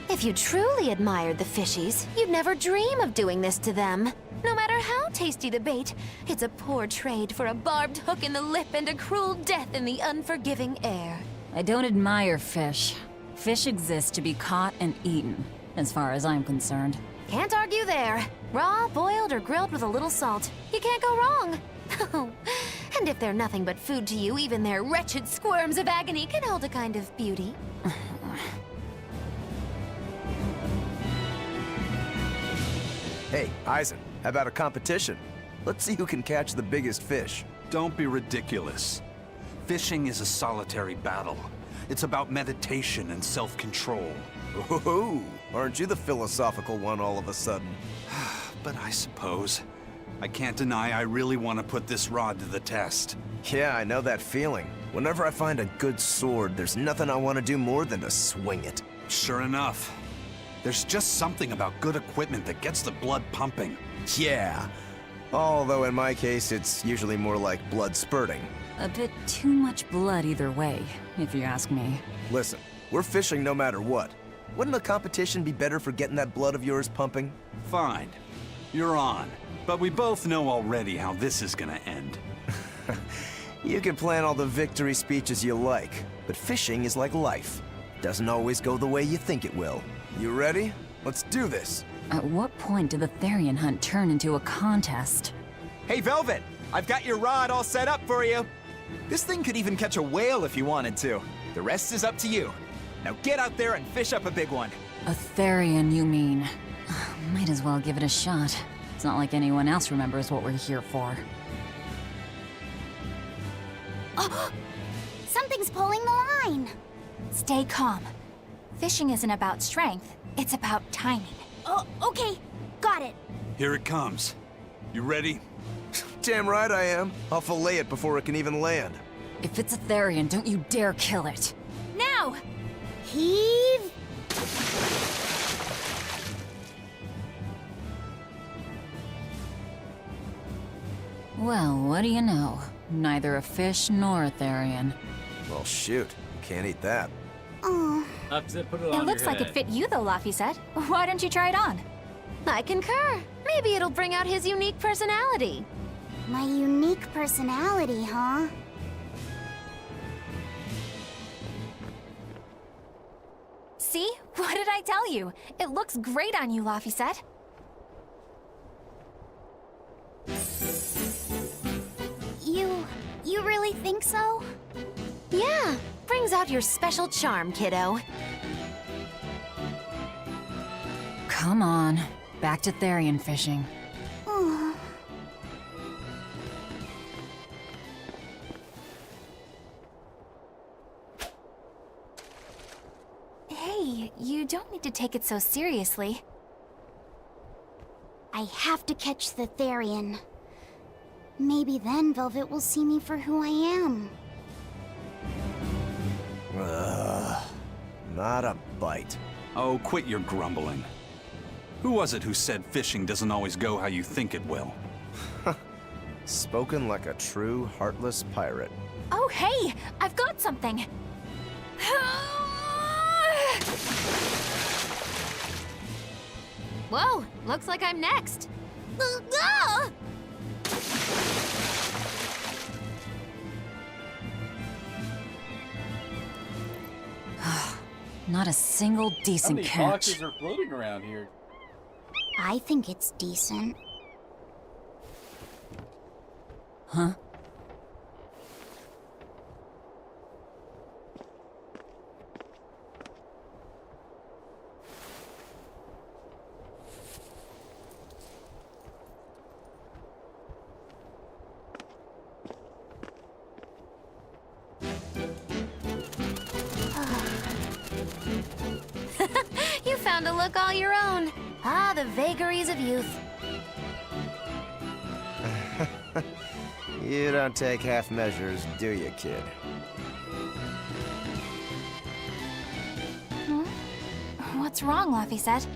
If you truly admired the fishies, you'd never dream of doing this to them. No matter how tasty the bait, it's a poor trade for a barbed hook in the lip and a cruel death in the unforgiving air. I don't admire fish. Fish exist to be caught and eaten, as far as I'm concerned. Can't argue there. Raw, boiled, or grilled with a little salt. You can't go wrong. And if they're nothing but food to you, even their wretched squirms of agony can hold a kind of beauty. Hey, Eisen, how about a competition? Let's see who can catch the biggest fish. Don't be ridiculous. Fishing is a solitary battle. It's about meditation and self-control. Ooh, aren't you the philosophical one all of a sudden? But I suppose. I can't deny I really want to put this rod to the test. Yeah, I know that feeling. Whenever I find a good sword, there's nothing I want to do more than to swing it. Sure enough. There's just something about good equipment that gets the blood pumping. Yeah. Although in my case, it's usually more like blood spurting. A bit too much blood either way, if you ask me. Listen, we're fishing no matter what. Wouldn't a competition be better for getting that blood of yours pumping? Fine. You're on. But we both know already how this is gonna end. You can plan all the victory speeches you like, but fishing is like life. Doesn't always go the way you think it will. You ready? Let's do this. At what point did the Therion hunt turn into a contest? Hey, Velvet! I've got your rod all set up for you. This thing could even catch a whale if you wanted to. The rest is up to you. Now get out there and fish up a big one. A Therion, you mean? Might as well give it a shot. It's not like anyone else remembers what we're here for. Oh, something's pulling the line. Stay calm. Fishing isn't about strength, it's about timing. Oh, okay. Got it. Here it comes. You ready? Damn right I am. I'll fillet it before it can even land. If it's a Therion, don't you dare kill it. Now! Heave! Well, what do you know? Neither a fish nor a Therion. Well, shoot. Can't eat that. Oh. Put it It on looks your like it head. fit you though, Laphicet. Why don't you try it on? I concur. Maybe it'll bring out his unique personality. My unique personality, huh? See? What did I tell you? It looks great on you, Laphicet. You really think so? Yeah, brings out your special charm, kiddo. Come on. Back to Therion fishing. Oh. Hey, you don't need to take it so seriously. I have to catch the Therion. Maybe then Velvet will see me for who I am. Not a bite. Oh, quit your grumbling. Who was it who said fishing doesn't always go how you think it will? Spoken like a true, heartless pirate. Oh, hey! I've got something! Whoa, looks like I'm next. Not a single How decent many catch. boxes are floating around here? I think it's decent. Huh? You found a look all your own. Ah, the vagaries of youth. You don't take half measures, do you, kid? What's wrong, Laphicet?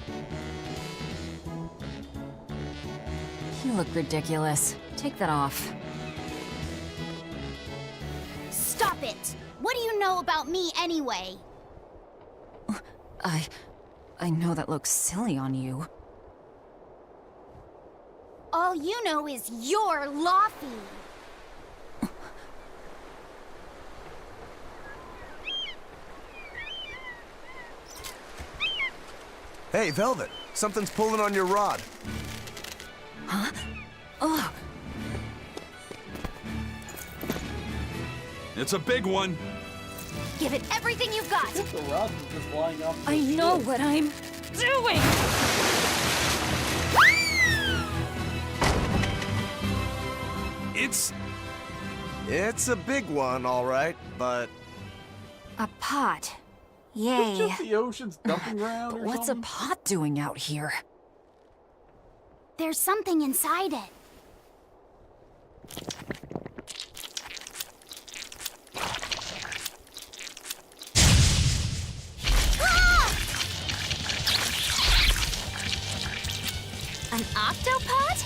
You look ridiculous. Take that off. Stop it! What do you know about me anyway? I know that looks silly on you. All you know is you're Laffy. Hey, Velvet, something's pulling on your rod. Huh? Oh. It's a big one. Give it everything you've got. The rod is just flying off. I know what I'm doing! It's a big one, all right, but... A pot. It's Yay. just the ocean's dumping ground or What's something? a pot doing out here? There's something inside it. An octopod?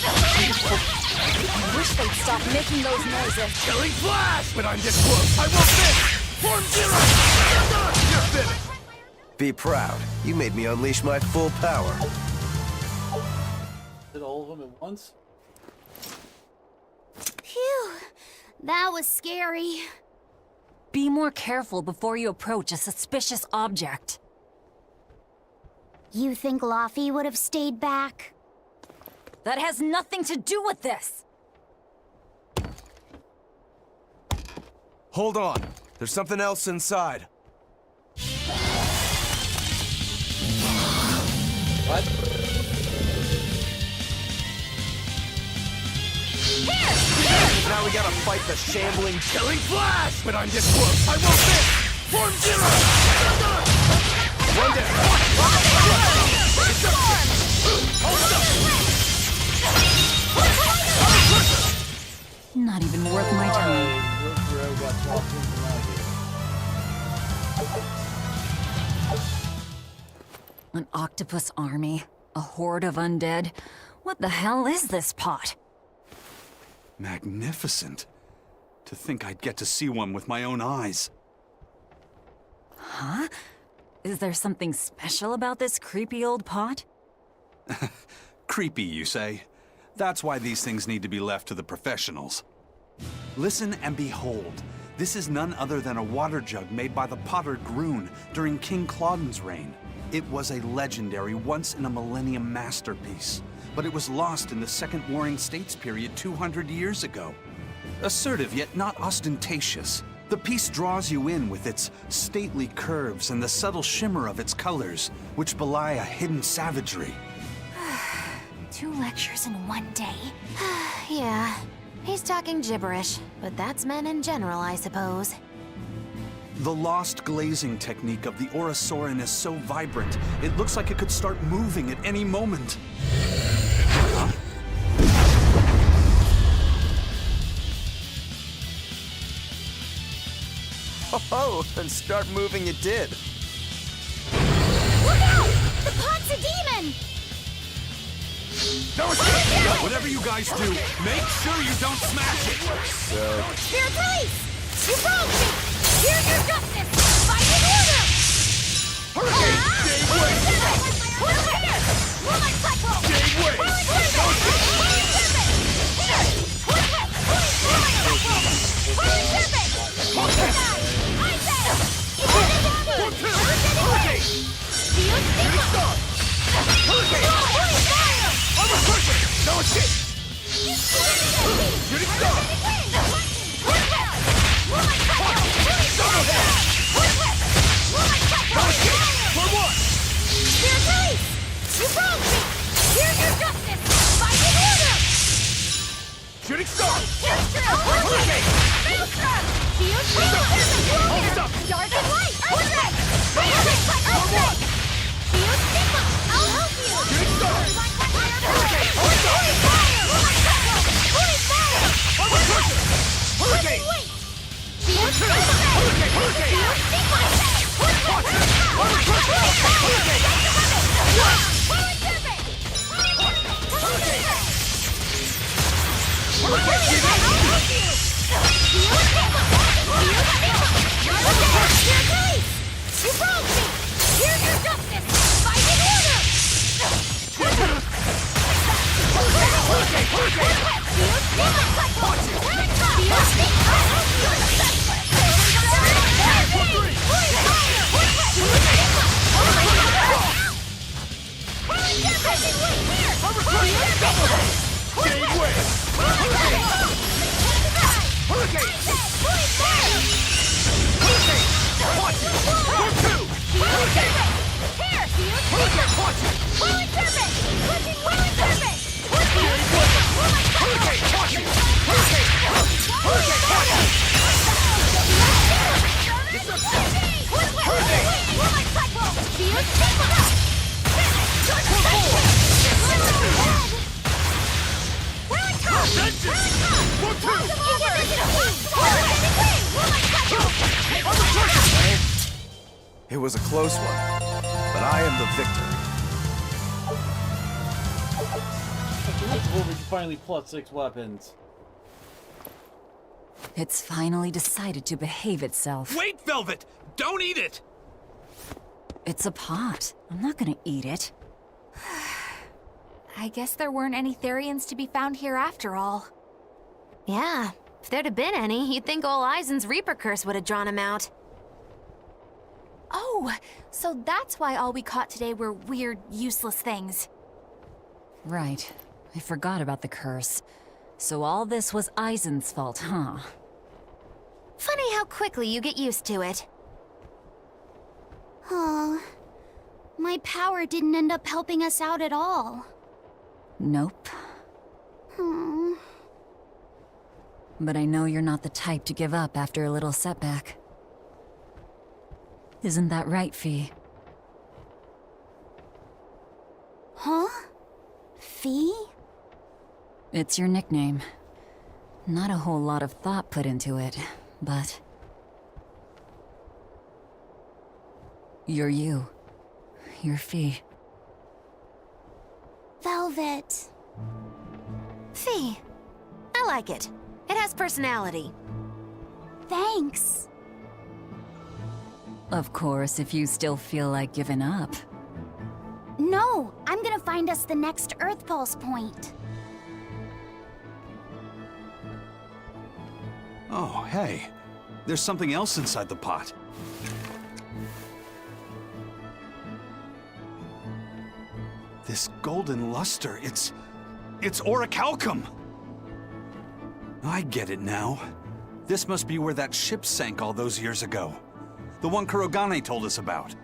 I wish they'd stop making those noises. Killing flash! But I'm this close. I won't miss! Form zero! You're finished! Be proud. You made me unleash my full power. Did all of them at once? Phew. That was scary. Be more careful before you approach a suspicious object. You think Laffy would have stayed back? That has nothing to do with this! Hold on. There's something else inside. What? Now we gotta fight the shambling killing flash! But I'm this close. I won't miss! Form zero! One down. Not even worth my time. An octopus army? A horde of undead? What the hell is this pot? Magnificent. To think I'd get to see one with my own eyes. Huh? Is there something special about this creepy old pot? Creepy, you say? That's why these things need to be left to the professionals. Listen and behold. This is none other than a water jug made by the potter Groon during King Clauden's reign. It was a legendary, once-in-a-millennium masterpiece, but it was lost in the Second Warring States period 200 years ago. Assertive, yet not ostentatious, the piece draws you in with its stately curves and the subtle shimmer of its colors, which belie a hidden savagery. 2 lectures in one day. Yeah, he's talking gibberish, but that's men in general, I suppose. The lost glazing technique of the Orosaurin is so vibrant, it looks like it could start moving at any moment. Huh? Oh, and start moving it did. Look out! The pot's a demon! No, whatever you guys do, make sure you don't smash it! So... Spirit Police! You broke me! Here's your justice! Fight in order! Hurricane! Gave way! Over here! Moonlight Cyclone! Gave way! Whirling Serpent! Whirling Serpent! Here! Quick hit! Moonlight Cyclone! Whirling Serpent! Hold your knife! I said! Hurricane! Do you think... Shooting star! Hurricane! Maelstrom! Shield shield! Hold up! Dark and light! Earthquake! Earthquake! Shield sequence! I'll help you! Shooting star! Hurricane! Holy fire! Holy fire! Hurricane! Wait! Shield sequence! Shield sequence! You broke me! Here's your justice! Fight in order! It was a close one, but I am the victor. That's cool, we can finally plus 6 weapons. It's finally decided to behave itself. Wait, Velvet! Don't eat it! It's a pot. I'm not gonna eat it. I guess there weren't any Therions to be found here after all. Yeah, if there'd have been any, you'd think ol' Eisen's Reaper curse would have drawn him out. Oh, so that's why all we caught today were weird, useless things. Right. I forgot about the curse. So all this was Eisen's fault, huh? Funny how quickly you get used to it. Oh, my power didn't end up helping us out at all. Nope. Hmm. But I know you're not the type to give up after a little setback. Isn't that right, Fee? Huh? Fee? It's your nickname. Not a whole lot of thought put into it, but... You're you. You're Fee. Velvet. Fee. I like it. It has personality. Thanks. Of course, if you still feel like giving up. No, I'm gonna find us the next Earth Pulse point. Oh, hey. There's something else inside the pot. This golden luster, it's orichalcum! I get it now. This must be where that ship sank all those years ago. The one Kurogane told us about.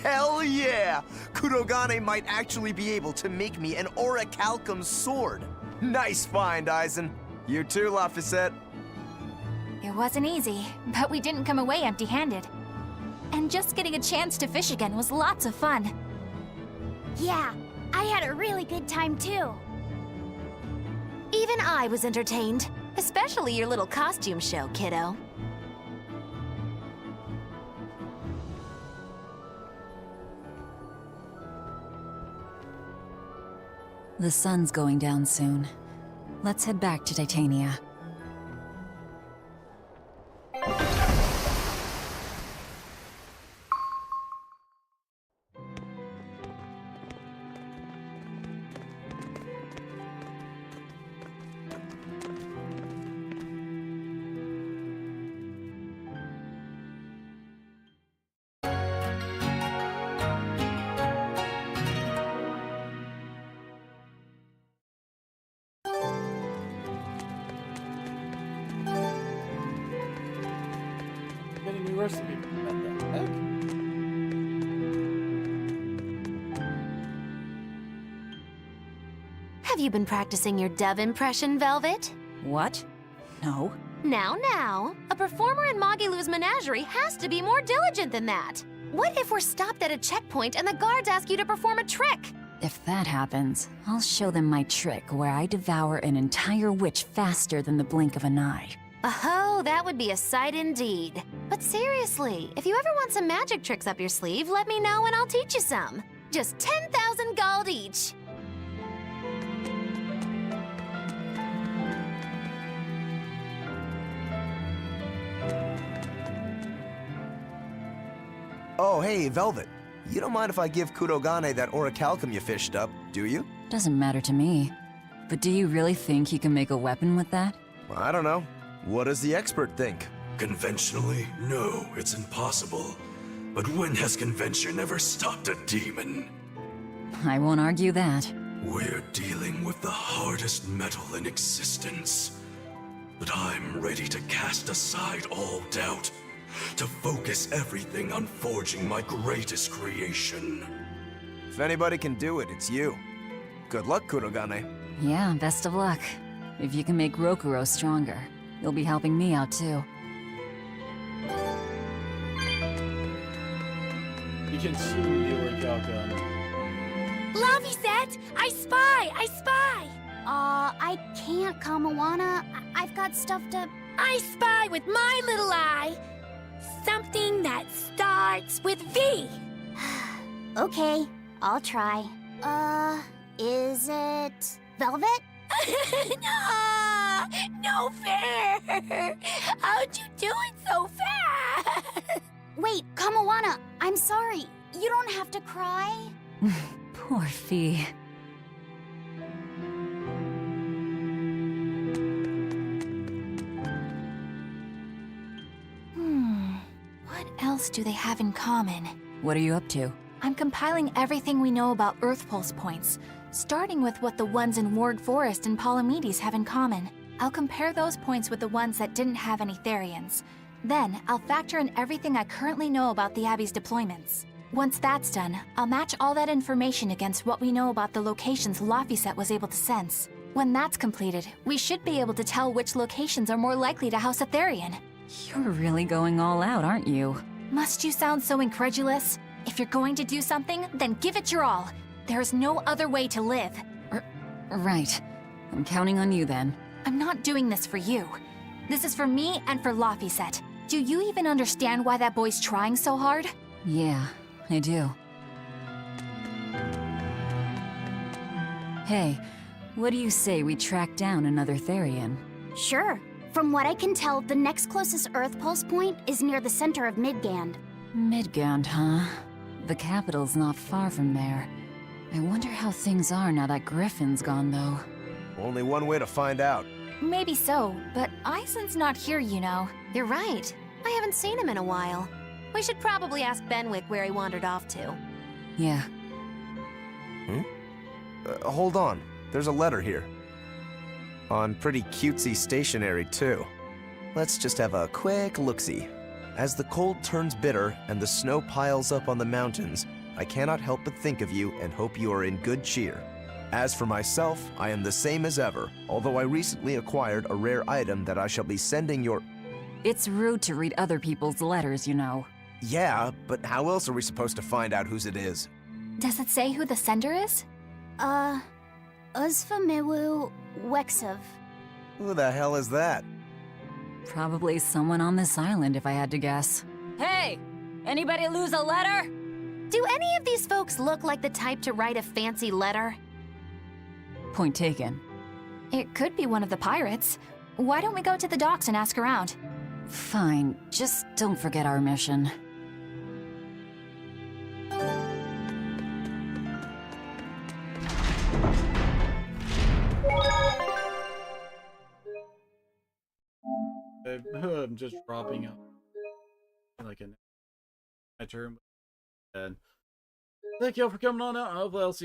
Hell yeah! Kurogane might actually be able to make me an orichalcum sword. Nice find, Eisen. You too, Laphicet. It wasn't easy, but we didn't come away empty-handed. And just getting a chance to fish again was lots of fun. Yeah, I had a really good time too. Even I was entertained. Especially your little costume show, kiddo. The sun's going down soon. Let's head back to Titania. Get a new recipe. What the heck? Have you been practicing your dove impression, Velvet? What? No. Now, a performer in Magilou's menagerie has to be more diligent than that. What if we're stopped at a checkpoint and the guards ask you to perform a trick? If that happens, I'll show them my trick where I devour an entire witch faster than the blink of an eye. Oh, that would be a sight indeed. But seriously, if you ever want some magic tricks up your sleeve, let me know and I'll teach you some. Just 10,000 gold each. Oh, hey, Velvet. You don't mind if I give Kudogane that orichalcum you fished up, do you? Doesn't matter to me. But do you really think you can make a weapon with that? I don't know. What does the expert think? Conventionally, no, it's impossible. But when has convention ever stopped a demon? I won't argue that. We're dealing with the hardest metal in existence. But I'm ready to cast aside all doubt, to focus everything on forging my greatest creation. If anybody can do it, it's you. Good luck, Kudogane. Yeah, best of luck. If you can make Rokuro stronger, you'll be helping me out too. You can chew the orichalcum. Laviset! I spy! I spy! I can't, Kamawana. I've got stuff to... I spy with my little eye! Something that starts with V! Okay, I'll try. Is it... Velvet? No! No fair! How'd you do it so fast? Wait, Kamawana, I'm sorry. You don't have to cry. Poor Fee. What else do they have in common? What are you up to? I'm compiling everything we know about Earth Pulse points, starting with what the ones in Ward Forest and Palamedes have in common. I'll compare those points with the ones that didn't have any Therions. Then, I'll factor in everything I currently know about the Abbey's deployments. Once that's done, I'll match all that information against what we know about the locations Laphicet was able to sense. When that's completed, we should be able to tell which locations are more likely to house a Therion. You're really going all out, aren't you? Must you sound so incredulous? If you're going to do something, then give it your all. There's no other way to live. Right. I'm counting on you then. I'm not doing this for you. This is for me and for Laphicet. Do you even understand why that boy's trying so hard? Yeah, I do. Hey, what do you say we track down another Therion? Sure. From what I can tell, the next closest Earth Pulse point is near the center of Midgand. Midgand, huh? The capital's not far from there. I wonder how things are now that Griffin's gone, though. Only one way to find out. Maybe so, but Eisen's not here, you know. You're right. I haven't seen him in a while. We should probably ask Benwick where he wandered off to. Yeah. Hold on. There's a letter here. On pretty cutesy stationery, too. Let's just have a quick look-see. As the cold turns bitter and the snow piles up on the mountains, I cannot help but think of you and hope you are in good cheer. As for myself, I am the same as ever, although I recently acquired a rare item that I shall be sending your... It's rude to read other people's letters, you know. Yeah, but how else are we supposed to find out whose it is? Does it say who the sender is? Uzfamewu Wexov. Who the hell is that? Probably someone on this island, if I had to guess. Hey! Anybody lose a letter? Do any of these folks look like the type to write a fancy letter? Point taken. It could be one of the pirates. Why don't we go to the docks and ask around? Fine, just don't forget our mission. I'm just dropping up like a turn. Thank you all for coming on out. Hopefully I'll see you